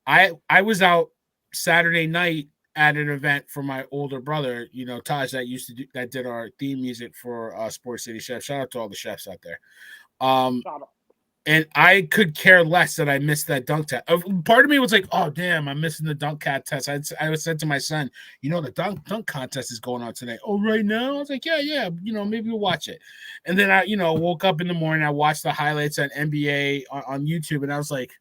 S2: I was out Saturday night at an event for my older brother, you know, Taj, that did our theme music for Sports City Chef. Shout out to all the chefs out there. And I could care less that I missed that dunk test. Part of me was like, oh, damn, I'm missing the dunk cat test. I said to my son, you know, the dunk contest is going on today. Oh, right now? I was like, yeah, you know, maybe we'll watch it. And then I, you know, woke up in the morning. I watched the highlights on NBA on YouTube, and I was like,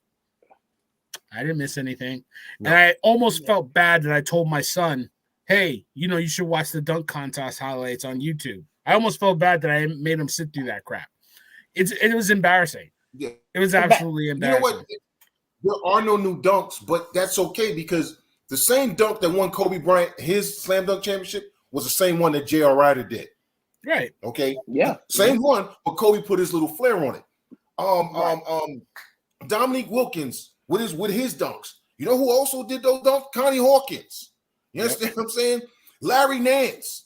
S2: I didn't miss anything. No. And I almost felt bad that I told my son, hey, you know, you should watch the dunk contest highlights on YouTube. I almost felt bad that I made him sit through that crap. It was embarrassing.
S3: Yeah.
S2: It was absolutely embarrassing.
S3: You know what? There are no new dunks, but that's okay because the same dunk that won Kobe Bryant his slam dunk championship was the same one that J.R. Ryder did.
S2: Right.
S3: Okay.
S4: Yeah.
S3: Same one, but Kobe put his little flair on it. Dominique Wilkins with his dunks. You know who also did those dunks? Connie Hawkins. You understand what I'm saying? Larry Nance.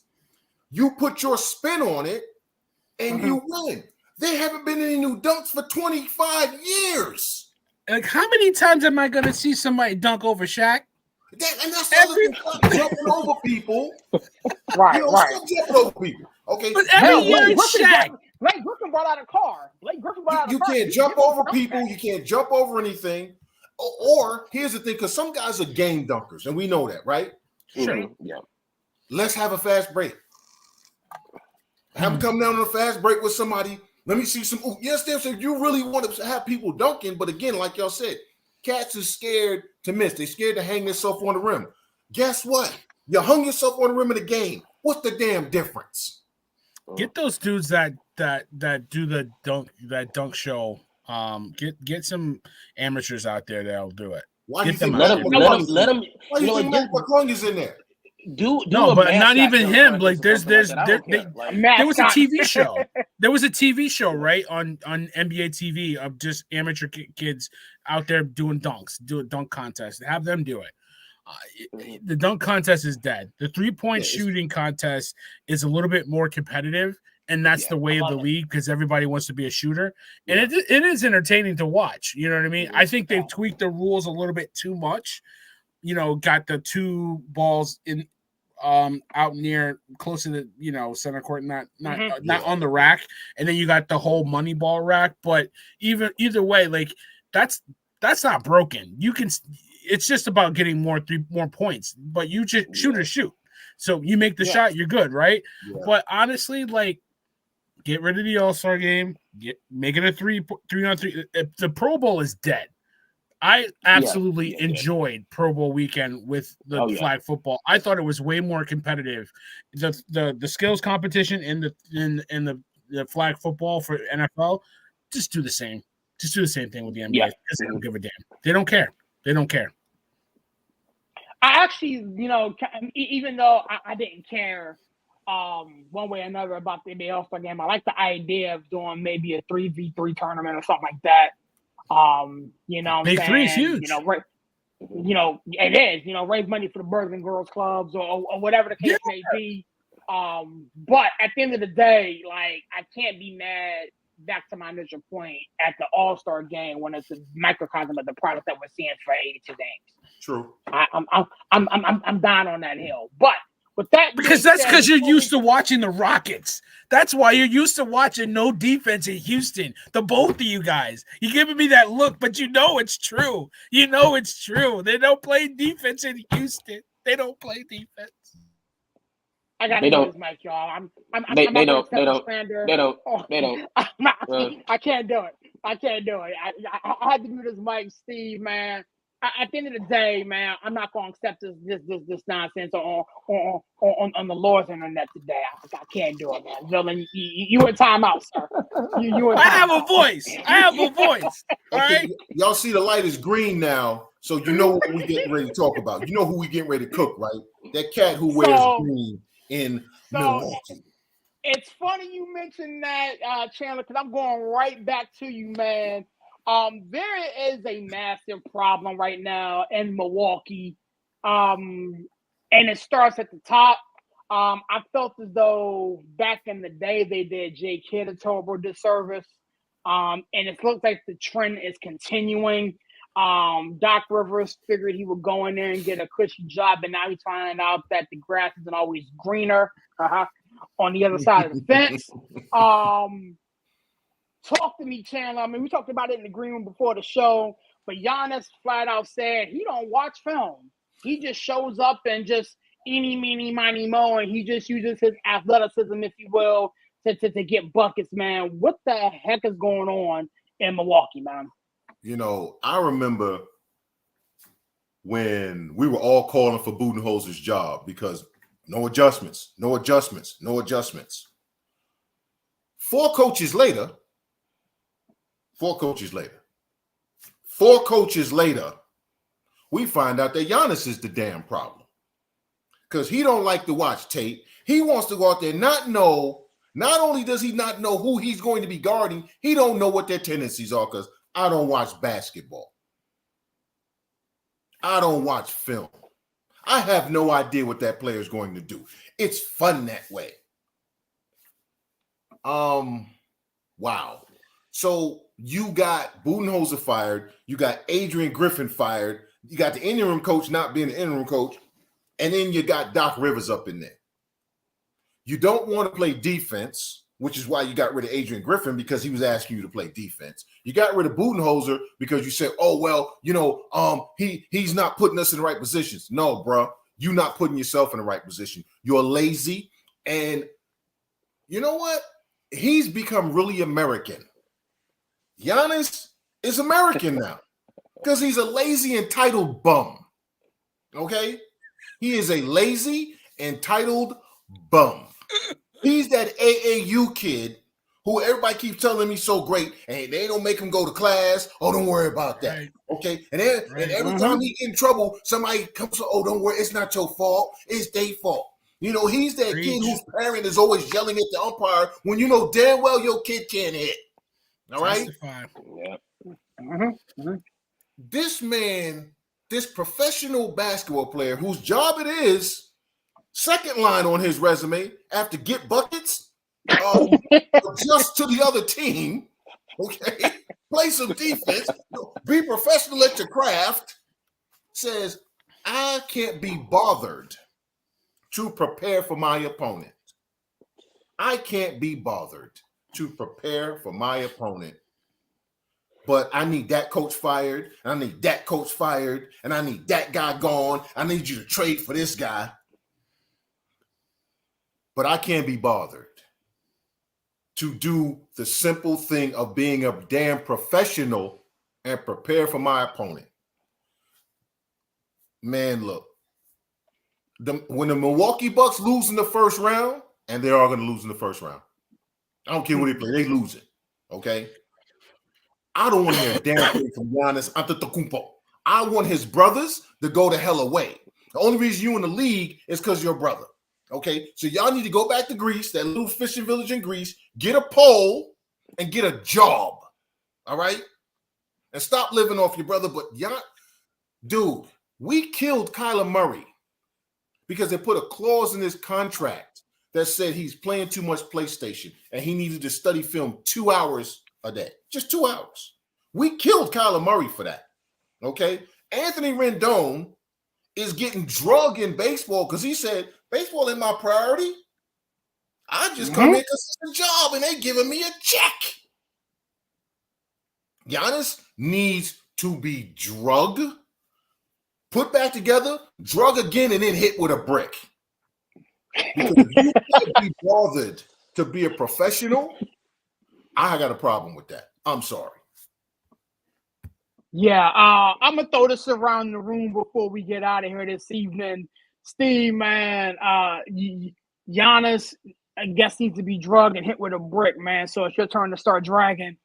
S3: You put your spin on it and you win. There haven't been any new dunks for 25 years.
S2: Like, how many times am I going to see somebody dunk over Shaq?
S3: And that's every jumping over people.
S1: Right.
S3: Stop jumping over people. Okay.
S2: But every year it's Shaq.
S1: Blake Griffin brought out a car.
S3: You can't jump over people. You can't jump over anything. Or here's the thing, because some guys are game dunkers, and we know that, right?
S2: Sure.
S4: Mm-hmm. Yeah.
S3: Let's have a fast break. Have them come down on a fast break with somebody. Let me see some. Yes, so you really want to have people dunking, but again, like y'all said, cats are scared to miss. They're scared to hang themselves on the rim. Guess what? You hung yourself on the rim of the game. What's the damn difference?
S2: Get those dudes that do the dunk show. Get some amateurs out there that'll do it.
S3: Why do you think
S4: let them?
S3: Why do you think Mike McClung is in there?
S2: No, but not even him. Like there was a TV show. There was a TV show, right, on NBA TV of just amateur kids out there doing dunks, do a dunk contest. Have them do it. The dunk contest is dead. The 3-point shooting contest is a little bit more competitive, and that's the way of the league because everybody wants to be a shooter. And it is entertaining to watch. You know what I mean? I think they've tweaked the rules a little bit too much. You know, got the 2 balls in out near close to the center court, not on the rack, and then you got the whole money ball rack. But either way, like that's not broken. You can. It's just about getting more points. But you just shoot. So you make the shot, you're good, right? Yeah. But honestly, like Get rid of the All-Star game. Make it a 3-on-3. The Pro Bowl is dead. I absolutely enjoyed Pro Bowl weekend with the flag football. I thought it was way more competitive. The skills competition in the flag football for NFL, just do the same. Just do the same thing with the NBA.
S4: Yeah.
S2: They don't give a damn. They don't care. They don't care.
S1: I actually, even though I didn't care one way or another about the NBA All-Star game, I like the idea of doing maybe a 3v3 tournament or something like that.
S2: Big Three is huge.
S1: It is. Raise money for the Boys and Girls Clubs or whatever the case may be. But at the end of the day, like, I can't be mad. Back to my initial point, at the All-Star game when it's a microcosm of the product that we're seeing for 82 games.
S3: True.
S1: I'm down on that hill, but with that,
S2: because you're used to watching the Rockets. That's why you're used to watching no defense in Houston. The both of you guys, you're giving me that look, but it's true. It's true. They don't play defense in Houston. They don't play defense.
S1: I got to do this, Mike, y'all. They don't. I can't do it. I had to do this, Mike, Steve, man. At the end of the day, man, I'm not going to accept this nonsense on the Lord's internet today. I can't do it, man. Villain, you in timeout, sir.
S2: I have a voice. All right.
S3: Y'all see the light is green now, so you know what we getting ready to talk about. You know who we getting ready to cook, right? That cat who wears green in Milwaukee.
S1: It's funny you mentioned that, Chandler, because I'm going right back to you, man. There is a massive problem right now in Milwaukee, and it starts at the top. I felt as though back in the day they did Jay Kidd a terrible disservice, and it looks like the trend is continuing. Doc Rivers figured he would go in there and get a cushy job, and now he's finding out that the grass isn't always greener on the other side of the fence. Talk to me, Chandler. I mean, we talked about it in the green room before the show, but Giannis flat out said he don't watch film. He just shows up and just eeny, meeny, miny, mo, and he just uses his athleticism, if you will, to get buckets, man. What the heck is going on in Milwaukee, man?
S3: I remember when we were all calling for Budenholzer's job because no adjustments. 4 coaches later, we find out that Giannis is the damn problem because he don't like to watch tape. He wants to go out there, not only does he not know who he's going to be guarding, he don't know what their tendencies are because I don't watch basketball. I don't watch film. I have no idea what that player is going to do. It's fun that way. Wow. So you got Budenholzer fired. You got Adrian Griffin fired. You got the interim coach not being the interim coach. And then you got Doc Rivers up in there. You don't want to play defense, which is why you got rid of Adrian Griffin because he was asking you to play defense. You got rid of Budenholzer because you said, oh, well, he's not putting us in the right positions. No, bro, you're not putting yourself in the right position. You're lazy. And you know what? He's become really American. Giannis is American now because he's a lazy, entitled bum. Okay? He is a lazy, entitled bum. He's that AAU kid who everybody keeps telling me so great, and they don't make him go to class. Oh, don't worry about that. Okay? And every time he get in trouble, somebody comes, oh, don't worry, it's not your fault. It's their fault. He's that kid whose parent is always yelling at the umpire when you know damn well your kid can't hit. All right?
S4: Yeah.
S3: This man, this professional basketball player whose job it is, second line on his resume after get buckets, adjust to the other team, okay? Play some defense, be professional at your craft, says, I can't be bothered to prepare for my opponent. I can't be bothered to prepare for my opponent. But I need that coach fired, and I need that coach fired, and I need that guy gone. I need you to trade for this guy. But I can't be bothered to do the simple thing of being a damn professional and prepare for my opponent. Man, look, when the Milwaukee Bucks lose in the first round, and they are going to lose in the first round, I don't care who they play, they lose it. Okay, I don't want to hear a damn thing from Giannis Antetokounmpo. I want his brothers to go the hell away. The only reason you in the league is because you're a brother. Okay, so y'all need to go back to Greece, that little fishing village in Greece, get a pole and get a job. All right, and stop living off your brother. But dude, we killed Kyler Murray because they put a clause in his contract that said he's playing too much PlayStation and he needed to study film 2 hours a day, just 2 hours. We killed Kyler Murray for that. Okay, Anthony Rendon is getting drugged in baseball because he said, baseball ain't my priority. I just come in because it's a job and they giving me a check. Giannis needs to be drugged, put back together, drug again, and then hit with a brick. Because if you can't be bothered to be a professional, I got a problem with that. I'm sorry.
S1: Yeah, I'm gonna throw this around the room before we get out of here this evening. Steve, man, Giannis, I guess, needs to be drugged and hit with a brick, man. So it's your turn to start dragging.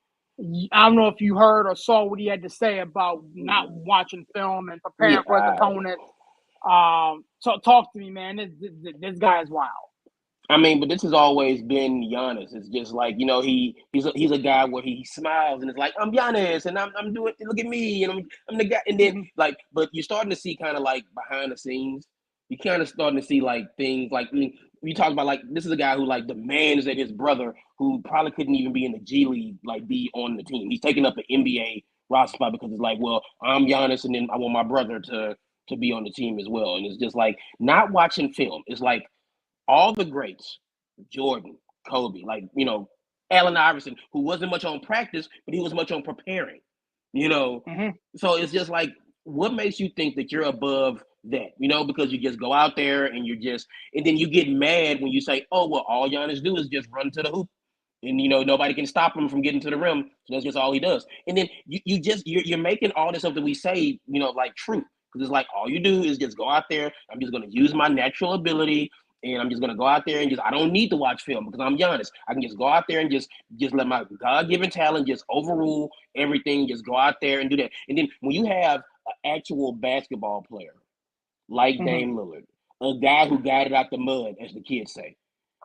S1: I don't know if you heard or saw what he had to say about not watching film and preparing for his opponent. So talk to me, man. This guy is wild.
S4: I mean, but this has always been Giannis. It's just like, you know, he's a guy where he smiles and it's like, I'm Giannis and I'm doing, look at me and I'm the guy. And then like, but you're starting to see kind of like behind the scenes. You're kind of starting to see like things like, I mean, you talk about like, this is a guy who like demands that his brother, who probably couldn't even be in the G League, like be on the team. He's taking up an NBA roster spot because it's like, well, I'm Giannis and then I want my brother to be on the team as well. And it's just like not watching film. It's like, all the greats, Jordan, Kobe, like, you know, Allen Iverson, who wasn't much on practice, but he was much on preparing, you know. So it's just like, what makes you think that you're above that, you know, because you just go out there and and then you get mad when you say, oh, well, all Giannis do is just run to the hoop. And, you know, nobody can stop him from getting to the rim. So that's just all he does. And then you're making all this stuff that we say, you know, like true. Because it's like, all you do is just go out there. I'm just going to use my natural ability. And I'm just going to go out there and I don't need to watch film because I'm Giannis. I can just go out there and just let my God-given talent just overrule everything, just go out there and do that. And then when you have an actual basketball player like Dame Lillard, a guy who got it out the mud, as the kids say,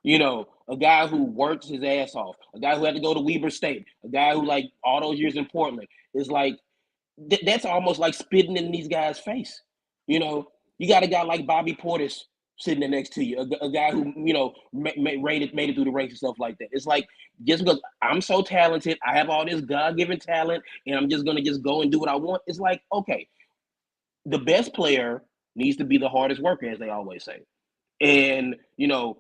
S4: you know, a guy who works his ass off, a guy who had to go to Weber State, a guy who like all those years in Portland, is like, that's almost like spitting in these guys' face. You know, you got a guy like Bobby Portis sitting there next to you, a guy who, you know, made it through the ranks and stuff like that. It's like, just because I'm so talented, I have all this God-given talent, and I'm just going to just go and do what I want. It's like, okay, the best player needs to be the hardest worker, as they always say. And, you know,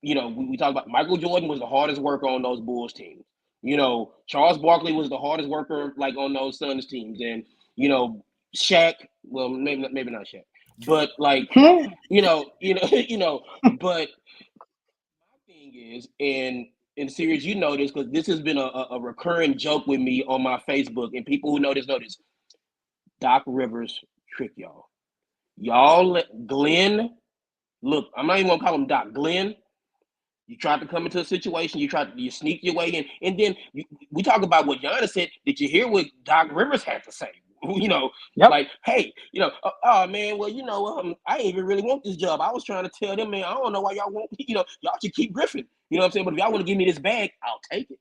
S4: we talk about Michael Jordan was the hardest worker on those Bulls teams. You know, Charles Barkley was the hardest worker, like on those Suns teams. And, you know, Shaq, well, maybe not Shaq. But like, you know, but my thing is, in series, you know this, because this has been a recurring joke with me on my Facebook, and people who know this, Doc Rivers trick y'all. Y'all let Glenn, look, I'm not even gonna call him Doc, Glenn. You tried to come into a situation, you sneak your way in, and then we talk about what Giannis said. Did you hear what Doc Rivers had to say? You know, like, hey, you know, oh man, well, you know, I ain't even really want this job. I was trying to tell them, man, I don't know why y'all want, you know, y'all should keep Griffin. You know what I'm saying? But if y'all want to give me this bag, I'll take it.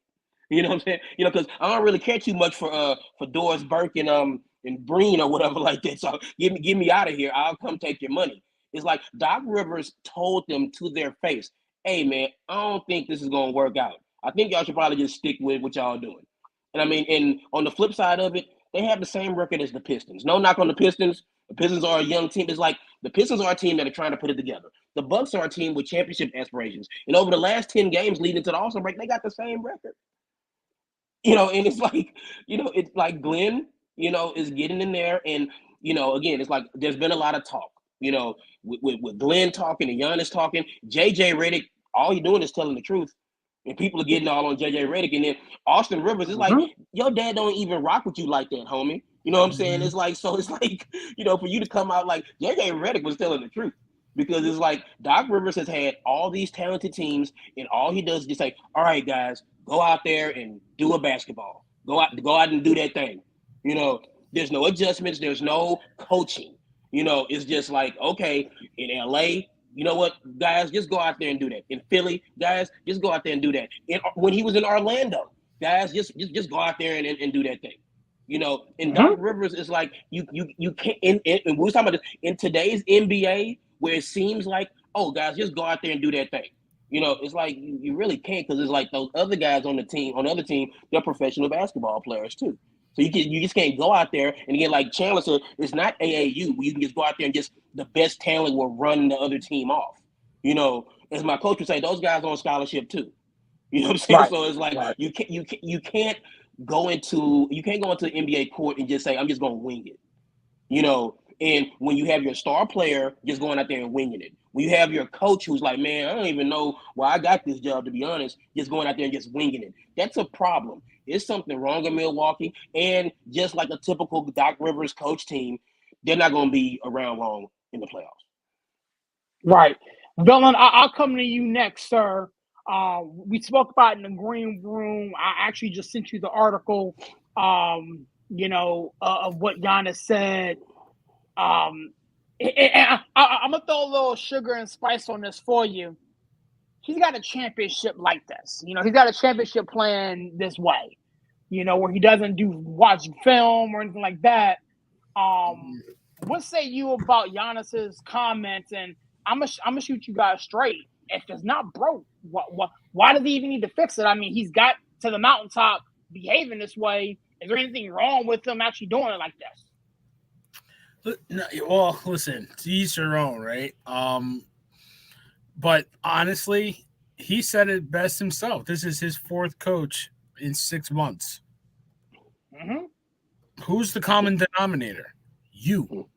S4: You know what I'm saying? You know, because I don't really care too much for Doris Burke and Breen or whatever like that. So get me out of here. I'll come take your money. It's like Doc Rivers told them to their face, hey man, I don't think this is gonna work out. I think y'all should probably just stick with what y'all doing. And I mean, and on the flip side of it, they have the same record as the Pistons. No knock on the Pistons. The Pistons are a young team. It's like the Pistons are a team that are trying to put it together. The Bucks are a team with championship aspirations. And over the last 10 games leading to the All-Star break, they got the same record. You know, and it's like, you know, it's like Glenn, you know, is getting in there. And, you know, again, it's like there's been a lot of talk, you know, with Glenn talking and Giannis talking. JJ Redick, all he's doing is telling the truth. And people are getting all on JJ Redick, and then Austin Rivers is like, your dad don't even rock with you like that, homie. You know what I'm saying? It's like, so it's like, for you to come out like JJ Redick was telling the truth. Because it's like Doc Rivers has had all these talented teams, and all he does is just say, all right, guys, go out there and do a basketball. Go out and do that thing. There's no adjustments. There's no coaching. It's just like, okay, in LA, you know what, guys, just go out there and do that. In Philly, guys, just go out there and do that. When he was in Orlando, guys, just go out there and do that thing. And Doc Rivers is like, you can't, and we were talking about this, in today's NBA, where it seems like, oh, guys, just go out there and do that thing. It's like you really can't, because it's like those other guys on the other team, they're professional basketball players too. So you just can't go out there, and again, like Chandler said, it's not AAU where you can just go out there and just the best talent will run the other team off. As my coach would say, those guys on scholarship too. You know what I'm saying? Right. So it's like you can't go into the NBA court and just say, I'm just gonna wing it. And when you have your star player just going out there and winging it, when you have your coach who's like, man, I don't even know why I got this job, to be honest, just going out there and just winging it, that's a problem. There's something wrong in Milwaukee. And just like a typical Doc Rivers coach team, they're not going to be around long in the playoffs.
S1: Right. Vellon, I'll come to you next, sir. We spoke about in the green room. I actually just sent you the article, of what Giannis said. I'm gonna throw a little sugar and spice on this for you. He's got a championship like this. He's got a championship plan this way. Where he doesn't watch film or anything like that. What say you about Giannis's comments? And I'm gonna shoot you guys straight. If it's not broke, why does he even need to fix it? I mean, he's got to the mountaintop behaving this way. Is there anything wrong with him actually doing it like this?
S2: No, well, listen, to each their own, right? But honestly, he said it best himself. This is his fourth coach in 6 months. Who's the common denominator? You.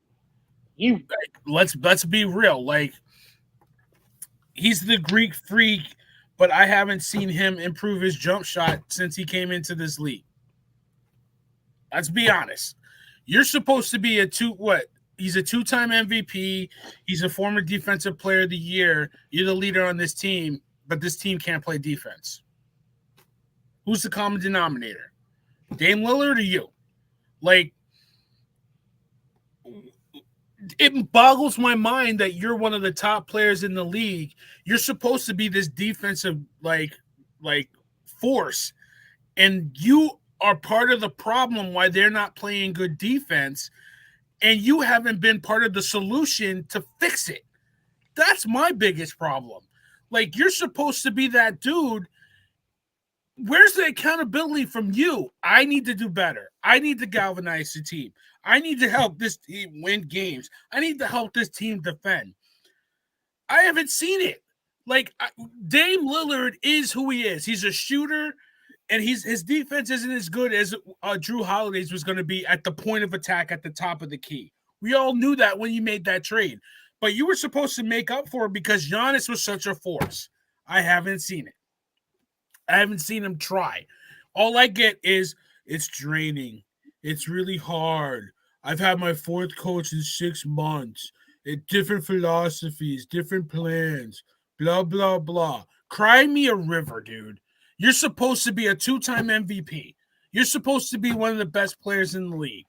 S2: Like, let's be real. Like, he's the Greek freak, but I haven't seen him improve his jump shot since he came into this league. Let's be honest. You're supposed to be he's a 2-time MVP. He's a former defensive player of the year. You're the leader on this team, but this team can't play defense. Who's the common denominator? Dame Lillard or you? Like, it boggles my mind that you're one of the top players in the league. You're supposed to be this defensive like force, and you are part of the problem why they're not playing good defense, and you haven't been part of the solution to fix it. That's my biggest problem. Like, you're supposed to be that dude. Where's the accountability from you? I need to do better. I need to galvanize the team. I need to help this team win games. I need to help this team defend. I haven't seen it. Like, Dame Lillard is who he is. He's a shooter, and his defense isn't as good as Drew Holiday's was going to be at the point of attack at the top of the key. We all knew that when you made that trade. But you were supposed to make up for it because Giannis was such a force. I haven't seen it. I haven't seen him try. All I get is it's draining. It's really hard. I've had my fourth coach in 6 months. Different philosophies, different plans, blah, blah, blah. Cry me a river, dude. You're supposed to be a 2-time MVP. You're supposed to be one of the best players in the league.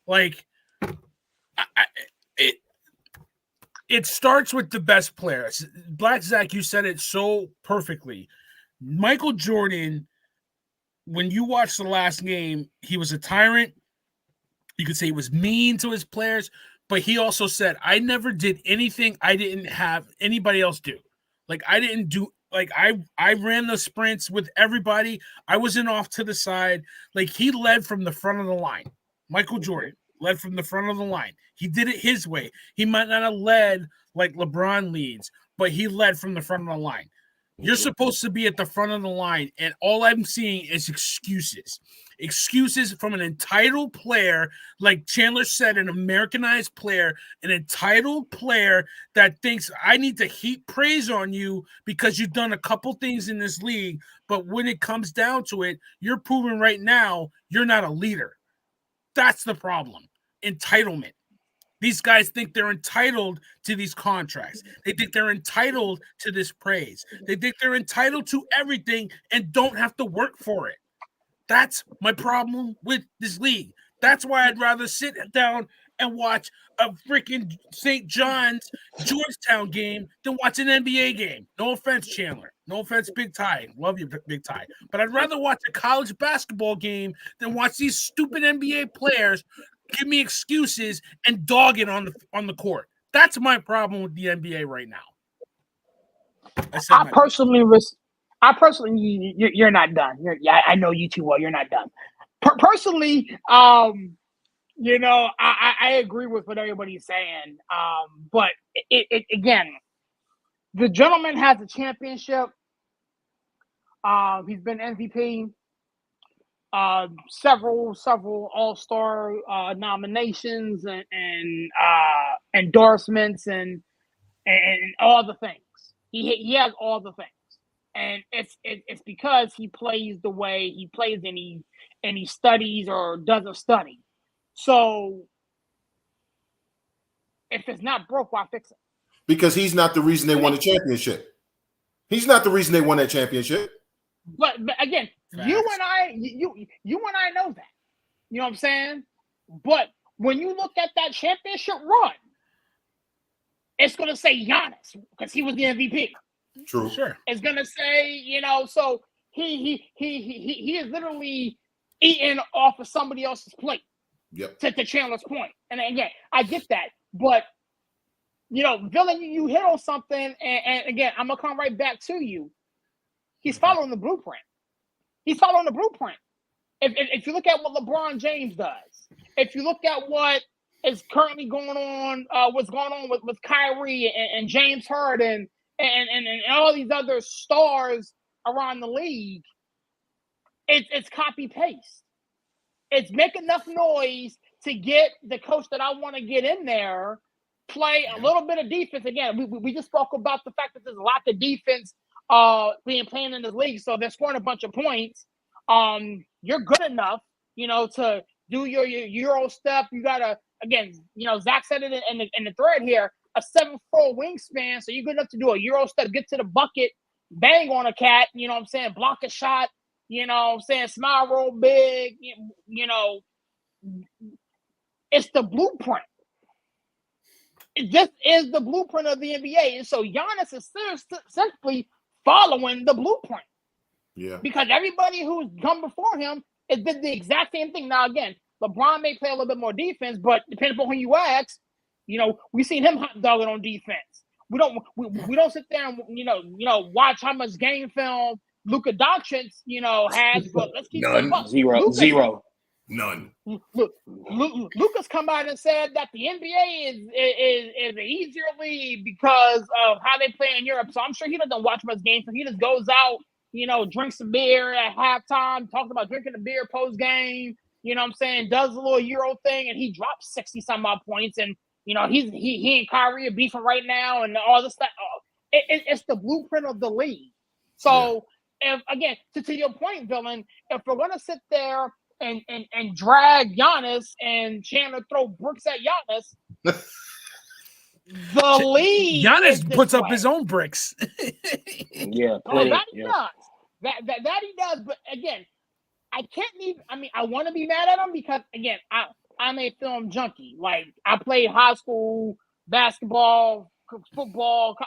S2: Like, it starts with the best players. Black Zach, you said it so perfectly. Michael Jordan, when you watch the last game, he was a tyrant. You could say he was mean to his players, but he also said, I never did anything I didn't have anybody else do. Like, I didn't do, like, I ran the sprints with everybody. I wasn't off to the side. Like, he led from the front of the line. Michael Jordan led from the front of the line. He did it his way. He might not have led like LeBron leads, but he led from the front of the line. You're supposed to be at the front of the line, and all I'm seeing is excuses. Excuses from an entitled player, like Chandler said, an Americanized player, an entitled player that thinks I need to heap praise on you because you've done a couple things in this league. But when it comes down to it, you're proving right now you're not a leader. That's the problem. Entitlement. These guys think they're entitled to these contracts. They think they're entitled to this praise. They think they're entitled to everything and don't have to work for it. That's my problem with this league. That's why I'd rather sit down and watch a freaking St. John's Georgetown game than watch an NBA game. No offense, Chandler. No offense, Big Ty. Love you, Big Ty. But I'd rather watch a college basketball game than watch these stupid NBA players give me excuses and dog it on the court. That's my problem with the NBA right now.
S1: You're not done. I know you too well. You're not done. Personally, you know, I agree with what everybody's saying. But it again, the gentleman has a championship. He's been MVP. Several All-Star nominations and endorsements and all the things. He has all the things, and it's because he plays the way he plays and he studies or doesn't study. So if it's not broke, why fix it?
S3: Because he's not the reason they won the championship. He's not the reason they won that championship.
S1: But again, you and I know that. You know what I'm saying? But when you look at that championship run, it's gonna say Giannis because he was the MVP.
S3: True.
S2: Sure.
S1: It's gonna say, you know, so he is literally eating off of somebody else's plate.
S3: Yep.
S1: To Chandler's point. And again, I get that, but you know, Villain, you hit on something, and again, I'm gonna come right back to you. He's following the blueprint. He's following the blueprint. If you look at what LeBron James does, if you look at what is currently going on, what's going on with Kyrie and James Harden and all these other stars around the league, it's copy paste. It's make enough noise to get the coach that I want to get in there, play a little bit of defense. Again, we just spoke about the fact that there's a lot of defense being playing in this league, so they're scoring a bunch of points. You're good enough, you know, to do your Euro step. You gotta, again, you know, Zach said it in the thread here, a 7'4" wingspan, so you're good enough to do a Euro step, get to the bucket, bang on a cat, you know what I'm saying, block a shot, you know what I'm saying, smile real big, you know. It's the blueprint. This is the blueprint of the NBA. And so Giannis is simply following the blueprint.
S3: Yeah.
S1: Because everybody who's come before him has did the exact same thing. Now, again, LeBron may play a little bit more defense, but depending upon who you ask, you know, we've seen him hot dogging on defense. We don't sit there and watch how much game film Luka Doncic has. But let's keep
S3: None.
S4: Zero.
S3: None.
S1: Look, Lucas come out and said that the NBA is an easier league because of how they play in Europe. So I'm sure he doesn't watch much games. So he just goes out, drinks some beer at halftime, talks about drinking a beer post game. You know what I'm saying? Does a little Euro thing, and he drops 60 some odd points. And he and Kyrie are beefing right now, and all this stuff. It's the blueprint of the league. So if again, to your point, Villain, if we're gonna sit there and drag Giannis and Chandler throw bricks at Giannis, the league
S2: Giannis puts up his own bricks.
S4: Yeah,
S1: that he does. That he does. But again, I can't even. I mean, I want to be mad at him because again, I'm a film junkie. Like I played high school basketball, football.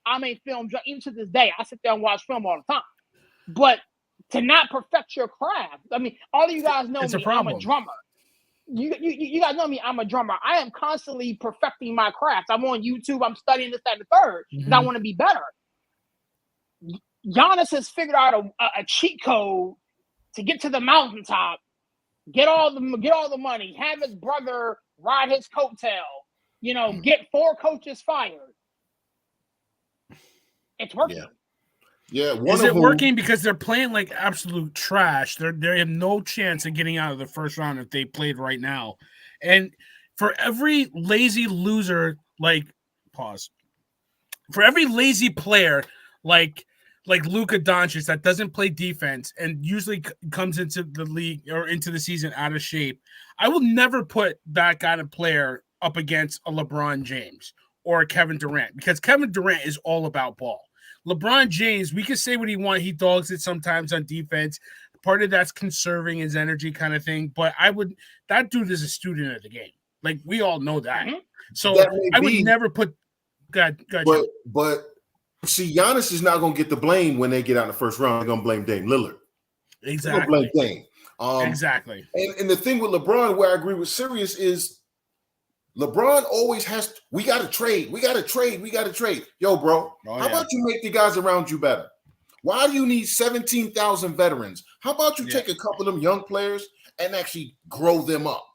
S1: I'm a film junkie. Even to this day, I sit there and watch film all the time. But to not perfect your craft, I mean, all of you guys know me. I'm a drummer. You guys know me. I'm a drummer. I am constantly perfecting my craft. I'm on YouTube. I'm studying this, that, and the third because I want to be better. Giannis has figured out a cheat code to get to the mountaintop, get all the money, have his brother ride his coattail, get 4 coaches fired. It's working.
S3: Yeah. Yeah, one
S2: Is
S3: of
S2: it
S3: whom,
S2: working because they're playing like absolute trash? They have no chance of getting out of the first round if they played right now. And for every lazy loser, like pause. For every lazy player, like Luka Doncic that doesn't play defense and usually comes into the league or into the season out of shape, I will never put that kind of player up against a LeBron James or a Kevin Durant because Kevin Durant is all about ball. LeBron James, we can say what he wants. He dogs it sometimes on defense. Part of that's conserving his energy kind of thing. But that dude is a student of the game. Like, we all know that.
S1: Mhm.
S2: So
S3: that may
S2: I would
S3: be,
S2: never put God,
S3: but see, Giannis is not going to get the blame when they get out in the first round. They're going to blame Dame Lillard. They're going to blame Dame.
S2: Exactly.
S3: And the thing with LeBron, where I agree with Sirius, is LeBron always has. We got to trade. We got to trade. We got to trade. Yo, bro, how about you make the guys around you better? Why do you need 17,000 veterans? How about you take a couple of them young players and actually grow them up?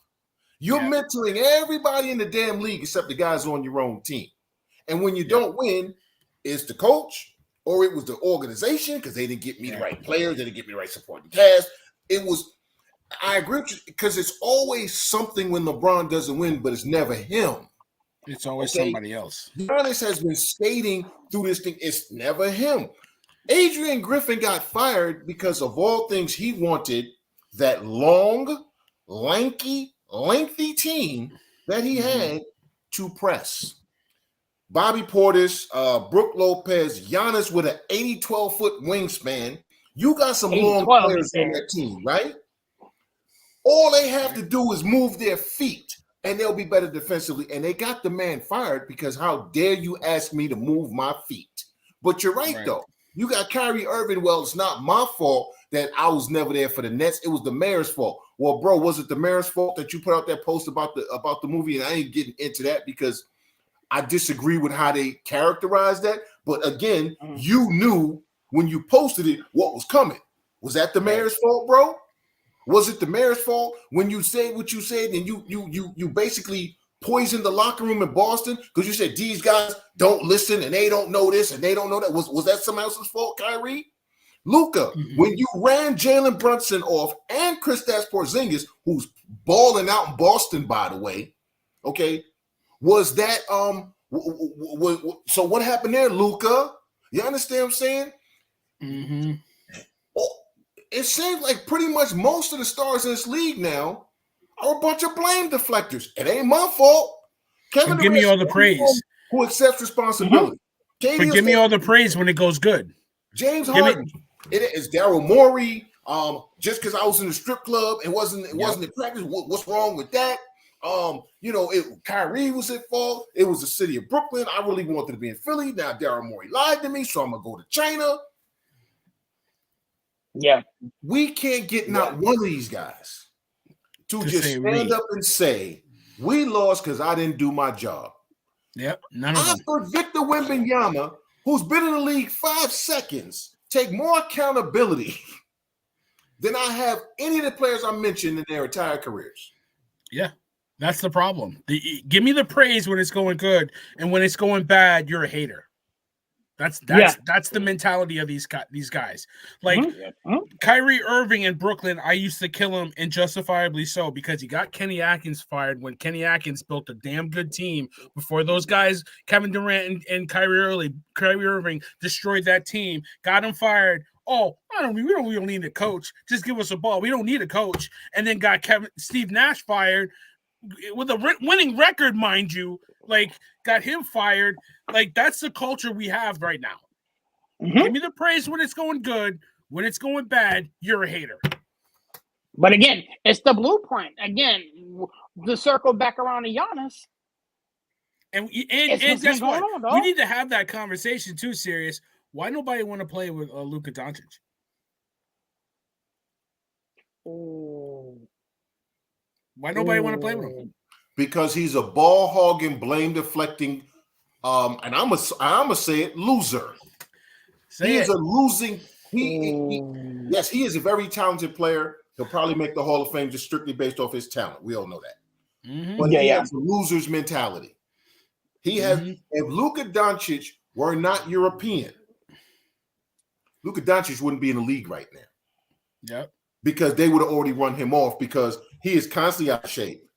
S3: You're mentoring everybody in the damn league except the guys on your own team. And when you don't win, it's the coach or it was the organization because they didn't get me the right players, they didn't get me the right supporting cast. I agree with you because it's always something when LeBron doesn't win, but it's never him.
S2: It's always somebody else.
S3: Giannis has been stating through this thing, it's never him. Adrian Griffin got fired because of all things he wanted that long, lanky, lengthy team that he had to press. Bobby Portis, Brook Lopez, Giannis with an 12-foot wingspan. You got some long players on that team, right? All they have to do is move their feet, and they'll be better defensively. And they got the man fired because how dare you ask me to move my feet? But you're right. Though. You got Kyrie Irving. Well, it's not my fault that I was never there for the Nets. It was the mayor's fault. Well, bro, was it the mayor's fault that you put out that post about the movie? And I ain't getting into that because I disagree with how they characterized that. But again, you knew when you posted it what was coming. Was that the mayor's fault, bro? Was it the mayor's fault when you said what you said and you basically poisoned the locker room in Boston because you said these guys don't listen and they don't know this and they don't know that? Was that someone else's fault, Kyrie? Luka, when you ran Jalen Brunson off and Kristaps Porzingis, who's balling out in Boston, by the way, okay, was that so what happened there, Luka? You understand what I'm saying?
S2: Mm-hmm.
S3: It seems like pretty much most of the stars in this league now are a bunch of blame deflectors. It ain't my fault.
S2: Kevin, give me all the praise.
S3: Who accepts responsibility?
S2: But give me all the praise when it goes good.
S3: James Harden. It is Daryl Morey. Just because I was in the strip club and wasn't in practice. What's wrong with that? Kyrie was at fault. It was the city of Brooklyn. I really wanted to be in Philly. Now Daryl Morey lied to me, so I'm gonna go to China.
S1: Yeah,
S3: we can't get not one of these guys to just stand up and say we lost because I didn't do my job.
S2: Yep, none of them.
S3: I heard Victor Wembanyama, who's been in the league 5 seconds, take more accountability than I have any of the players I mentioned in their entire careers.
S2: Yeah, that's the problem. Give me the praise when it's going good, and when it's going bad, you're a hater. That's the mentality of these guys. Like Kyrie Irving in Brooklyn, I used to kill him, and justifiably so, because he got Kenny Atkins fired when Kenny Atkins built a damn good team before those guys, Kevin Durant and Kyrie Irving, destroyed that team, got him fired. Oh, we don't need a coach. Just give us a ball. We don't need a coach. And then got Steve Nash fired with a winning record, mind you. Like, got him fired. Like, that's the culture we have right now. Give me the praise when it's going good. When it's going bad, you're a hater.
S1: But again, it's the blueprint. Again, to circle back around to Giannis.
S2: And guess what? We need to have that conversation too, Sirius. Why nobody want to play with Luka Doncic? Why nobody want to play with him?
S3: Because he's a ball hogging, blame deflecting, and I'm gonna say it, loser. He is a losing. Yes, he is a very talented player. He'll probably make the Hall of Fame just strictly based off his talent. We all know that.
S2: Mm-hmm.
S3: But he has a loser's mentality. He has. If Luka Doncic were not European, Luka Doncic wouldn't be in the league right now.
S2: Yep.
S3: Because they would have already run him off because he is constantly out of shape.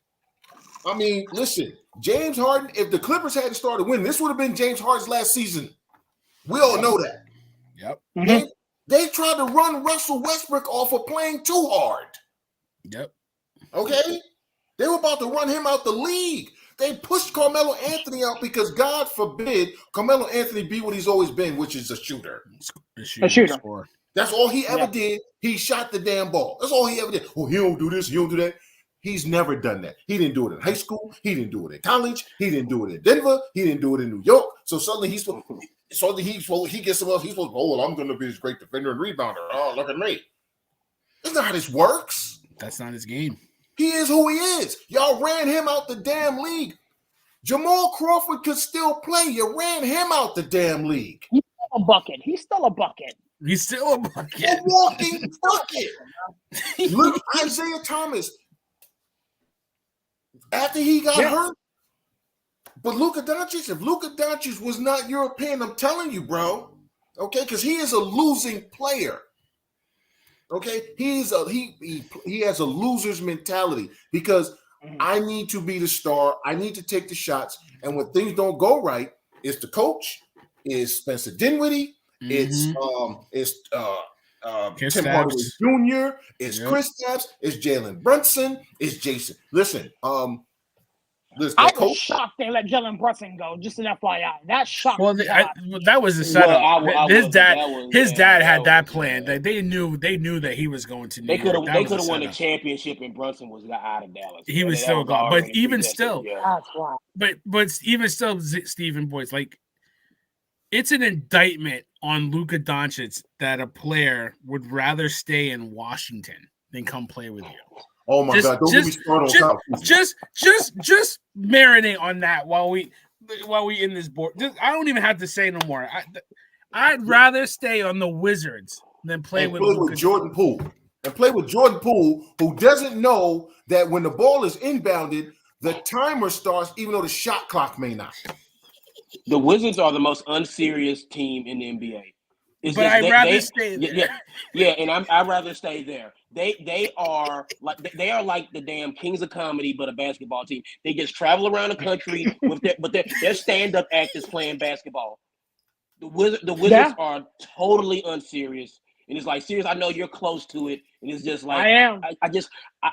S3: I mean, listen, James Harden, if the Clippers hadn't started winning, this would have been James Harden's last season. We all know that.
S2: Yep.
S3: They tried to run Russell Westbrook off of playing too hard.
S2: Yep.
S3: Okay? They were about to run him out the league. They pushed Carmelo Anthony out because, God forbid, Carmelo Anthony be what he's always been, which is a shooter.
S1: A shooter.
S2: Score.
S3: That's all he ever did. He shot the damn ball. That's all he ever did. Oh, he don't do this. He don't do that. He's never done that. He didn't do it in high school. He didn't do it in college. He didn't do it in Denver. He didn't do it in New York. So suddenly he gets some else. He's supposed, oh, well, I'm going to be this great defender and rebounder. Oh, look at me. That's not how this works.
S2: That's not his game.
S3: He is who he is. Y'all ran him out the damn league. Jamal Crawford could still play. You ran him out the damn league.
S1: He's still a bucket. He's still a bucket.
S2: He's still a bucket.
S3: A walking bucket. Look, Isaiah Thomas. After he got hurt. But Luka Doncic, if Luka Doncic was not European, I'm telling you, bro. Okay, because he is a losing player. Okay, he has a loser's mentality because I need to be the star. I need to take the shots. And when things don't go right, it's the coach, it's Spencer Dinwiddie, it's Tim Hardaway Jr., it's Chris Stapps, it's Jalen Brunson, it's Jason. Listen,
S1: I was shocked they let Jalen Brunson go. Just an FYI, that shocked.
S2: Well, that was the setup. His dad had that plan. They knew that he was going to New York.
S4: They could have won the championship, and Brunson was out of Dallas.
S2: He was still gone, but even still,
S1: that's why.
S2: But even still, Stephen Boyce, like, it's an indictment on Luka Doncic that a player would rather stay in Washington than come play with you.
S3: Oh my God! Don't get me started on
S2: just marinate on that while we in this board. I don't even have to say no more. I'd rather stay on the Wizards than play with
S3: Jordan Poole. And play with Jordan Poole, who doesn't know that when the ball is inbounded, the timer starts, even though the shot clock may not.
S4: The Wizards are the most unserious team in the NBA.
S2: I'd rather stay there.
S4: Yeah, and I'd rather stay there. They are like the damn Kings of Comedy, but a basketball team. They just travel around the country with their stand-up actors playing basketball. The Wizards are totally unserious, and it's like, serious. I know you're close to it, and it's just like
S1: I am.
S4: If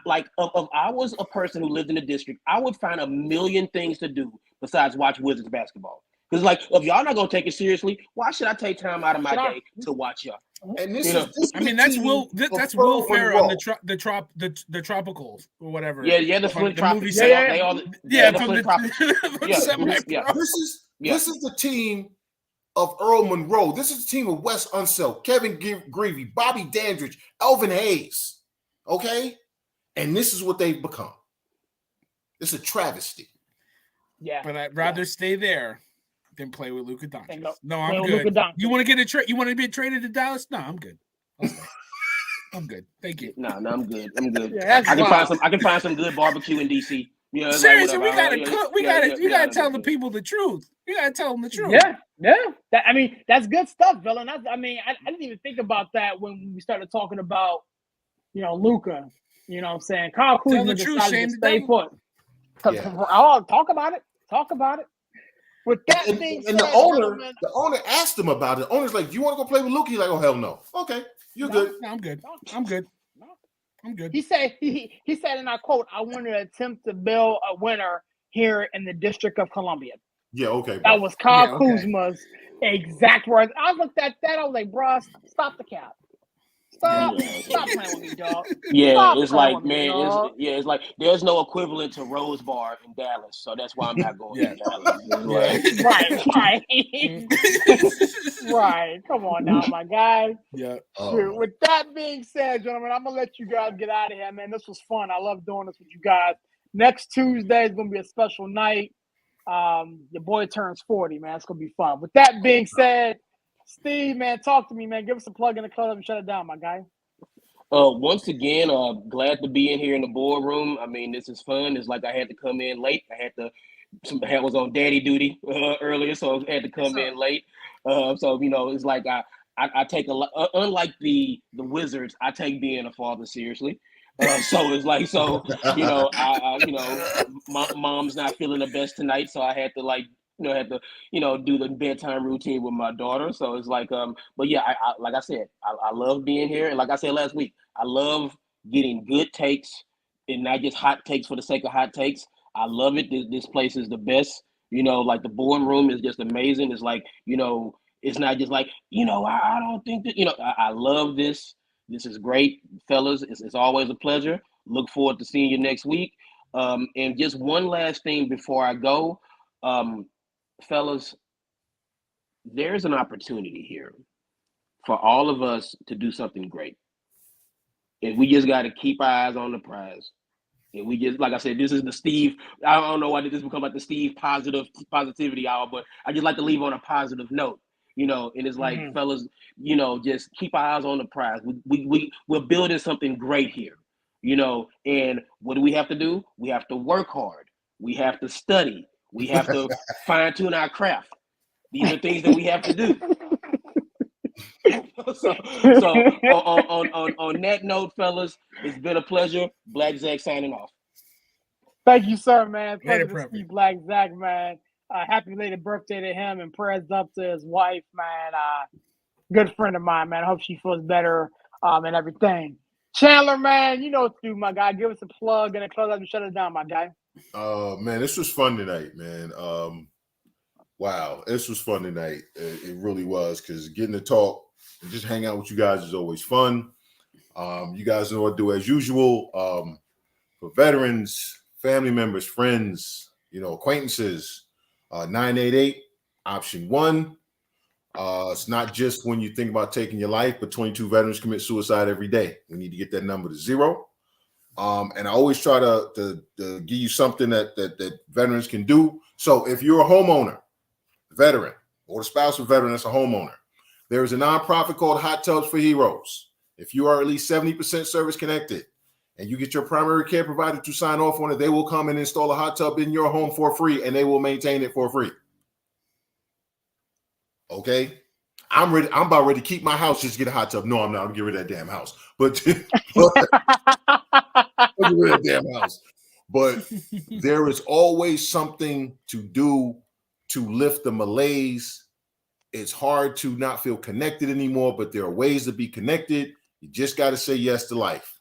S4: I was a person who lived in the district, I would find a million things to do besides watch Wizards basketball. Because, like, if y'all not gonna take it seriously, why should I take time out of my day to watch y'all?
S3: And
S2: that's Will Ferrell on the Tropicals or whatever.
S4: Yeah, the Flint Tropics.
S3: This is the team of Earl Monroe. This is the team of Wes Unseld, Kevin Greavy, Bobby Dandridge, Elvin Hayes. Okay, and this is what they've become. It's a travesty.
S1: Yeah,
S2: but I'd rather stay there than play with Luka Doncic. No, I'm
S1: good.
S2: You want to get a trade? You want to be traded to Dallas? No, I'm good. Okay. I'm good. Thank you.
S4: No, I'm good. Yeah, I can find some good barbecue in DC.
S2: Yeah, seriously, we gotta tell the people the truth. You gotta tell them the truth.
S1: Yeah. That's good stuff, Villain. I didn't even think about that when we started talking about, Luka. You know what I'm saying? Kyle Kuzma decided to stay put. Oh, talk about it. With that being said,
S3: the owner asked him about it. The owner's like, "You want to go play with Luka?" He's like, "Oh, hell no." Okay, you're good.
S2: No, I'm good. I'm good.
S1: He said, and I quote, "I want to attempt to build a winner here in the District of Columbia."
S3: Yeah, okay. Bro.
S1: That was Kyle Kuzma's exact words. I looked at that. I was like, "Bro, stop the cap. Stop playing with me, dog."
S4: Yeah, it's like, man, it's like there's no equivalent to Rose Bar in Dallas, so that's why I'm not going to Dallas.
S1: Right. Come on now, my guy.
S2: Yeah.
S1: With that being said, gentlemen, I'm gonna let you guys get out of here, man. This was fun. I love doing this with you guys. Next Tuesday is gonna be a special night. Your boy turns 40, man. It's gonna be fun. With that being said, Steve, man, talk to me, man. Give us a plug in the club and shut it down, my guy.
S4: Once again, glad to be in here in the boardroom. I mean, this is fun. It's like I had to come in late. I was on daddy duty earlier, so I had to come in late. So it's like I take a lot. Unlike the Wizards, I take being a father seriously. So it's like, so my mom's not feeling the best tonight, so I had to do the bedtime routine with my daughter. So it's like, but yeah, I like I said, I love being here, and like I said last week, I love getting good takes and not just hot takes for the sake of hot takes. I love it. This place is the best. Like the boardroom is just amazing. It's like, it's not just like, I don't think that, I love this. This is great, fellas. It's always a pleasure. Look forward to seeing you next week. And just one last thing before I go, fellas, there's an opportunity here for all of us to do something great. And we just got to keep our eyes on the prize. And we just, like I said, this is the Steve. I don't know why did this become like the Steve positivity hour, but I just like to leave on a positive note, and it's like, fellas, just keep our eyes on the prize. We're building something great here, and what do we have to do? We have to work hard. We have to study. We have to fine tune our craft. These are things that we have to do. So on that note, fellas, it's been a pleasure. Black Zach signing off.
S1: Thank you, sir, man.
S2: Later,
S1: Pleasure to see Black Zach, man. Happy belated birthday to him, and prayers up to his wife, man. Good friend of mine, man. I hope she feels better and everything. Chandler, man, you know what to do, my guy. Give us a plug and a close out and shut us down, my guy.
S3: Man, this was fun tonight, man. Wow, this was fun tonight. It really was, because getting to talk and just hang out with you guys is always fun. You guys know what to do as usual. For veterans, family members, friends, acquaintances, 988 option 1. It's not just when you think about taking your life, but 22 veterans commit suicide every day. We need to get that number to 0. And I always try to give you something that veterans can do. So if you're a homeowner, veteran, or the spouse of a veteran that's a homeowner, there is a nonprofit called Hot Tubs for Heroes. If you are at least 70% service connected and you get your primary care provider to sign off on it, they will come and install a hot tub in your home for free, and they will maintain it for free. Okay? I'm about ready to keep my house just to get a hot tub. No, I'm not. I'm gonna get rid of that damn house. But I'll get rid of that damn house. But there is always something to do to lift the malaise. It's hard to not feel connected anymore, but there are ways to be connected. You just got to say yes to life.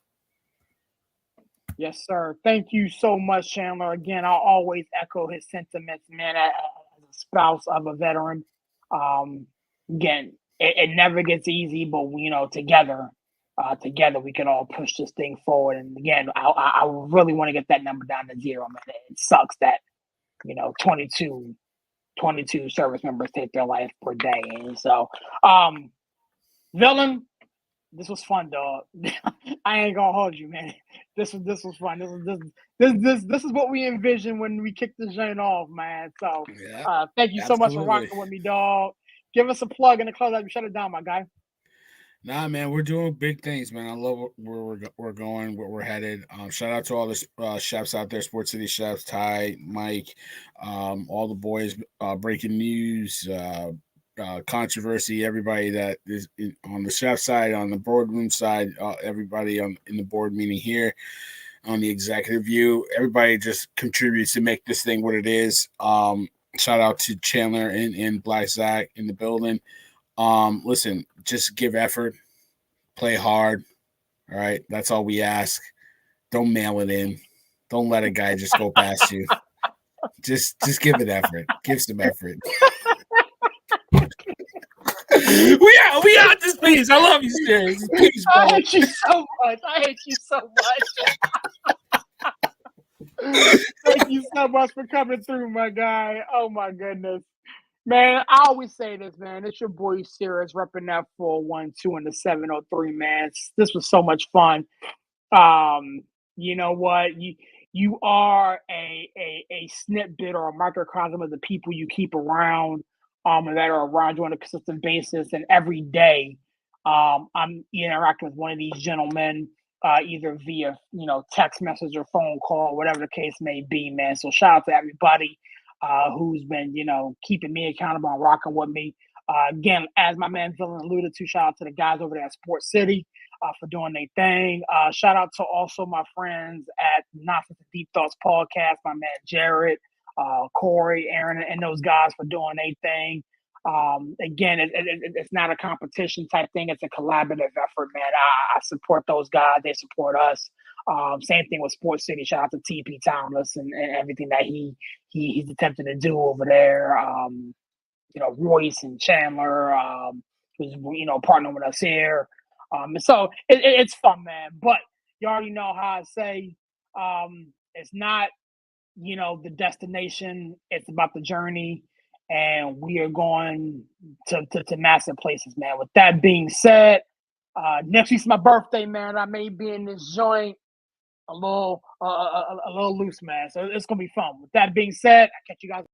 S1: Yes, sir. Thank you so much, Chandler. Again, I'll always echo his sentiments, man, as a spouse of a veteran. Again, it never gets easy, but together we can all push this thing forward. And again, I really want to get that number down to 0, man. It sucks that 22 service members take their life per day. And so, Villain, this was fun, dog. I ain't gonna hold you, man. This was fun. This is what we envisioned when we kicked the joint off, man. So, thank you so much for rocking with me, dog. Give us a plug in the close out and shut it down, my guy.
S2: Nah, man, we're doing big things, man. I love where we're going, where we're headed. Shout out to all the chefs out there, Sports City chefs, Ty, Mike, all the boys, breaking news, controversy, everybody that is on the chef side, on the boardroom side, everybody in the board meeting here, on the executive view, everybody just contributes to make this thing what it is. Shout out to Chandler and Black Zach in the building. Listen, just give effort, play hard. All right. That's all we ask. Don't mail it in. Don't let a guy just go past you. Just give it effort. Give some effort. we out this piece. I love you, Stairs. Peace,
S1: I hate you so much. Thank you so much for coming through, my guy. Oh my goodness. Man, I always say this, man. It's your boy Sirius repping that 412 and the 703, man. This was so much fun. You know what? You are a snippet or a microcosm of the people you keep around, that are around you on a consistent basis. And every day, I'm interacting with one of these gentlemen, either via text message or phone call, whatever the case may be, man. So shout out to everybody who's been keeping me accountable and rocking with me. Again, as my man Dylan alluded to, shout out to the guys over there at Sports City for doing their thing. Shout out to also my friends at Nonsense and Deep Thoughts Podcast, my man Jared, Corey, Aaron, and those guys for doing their thing. Again, it's not a competition type thing. It's a collaborative effort, man. I support those guys. They support us. Same thing with Sports City. Shout out to TP Thomas and everything that he's attempting to do over there. Royce and Chandler, who's partnering with us here. So it's fun, man. But you already know how I say, it's not the destination. It's about the journey, and we are going to massive places, man. With that being said, next week's my birthday, man. I may be in this joint a little loose, man. So it's gonna be fun. With that being said, I catch you guys.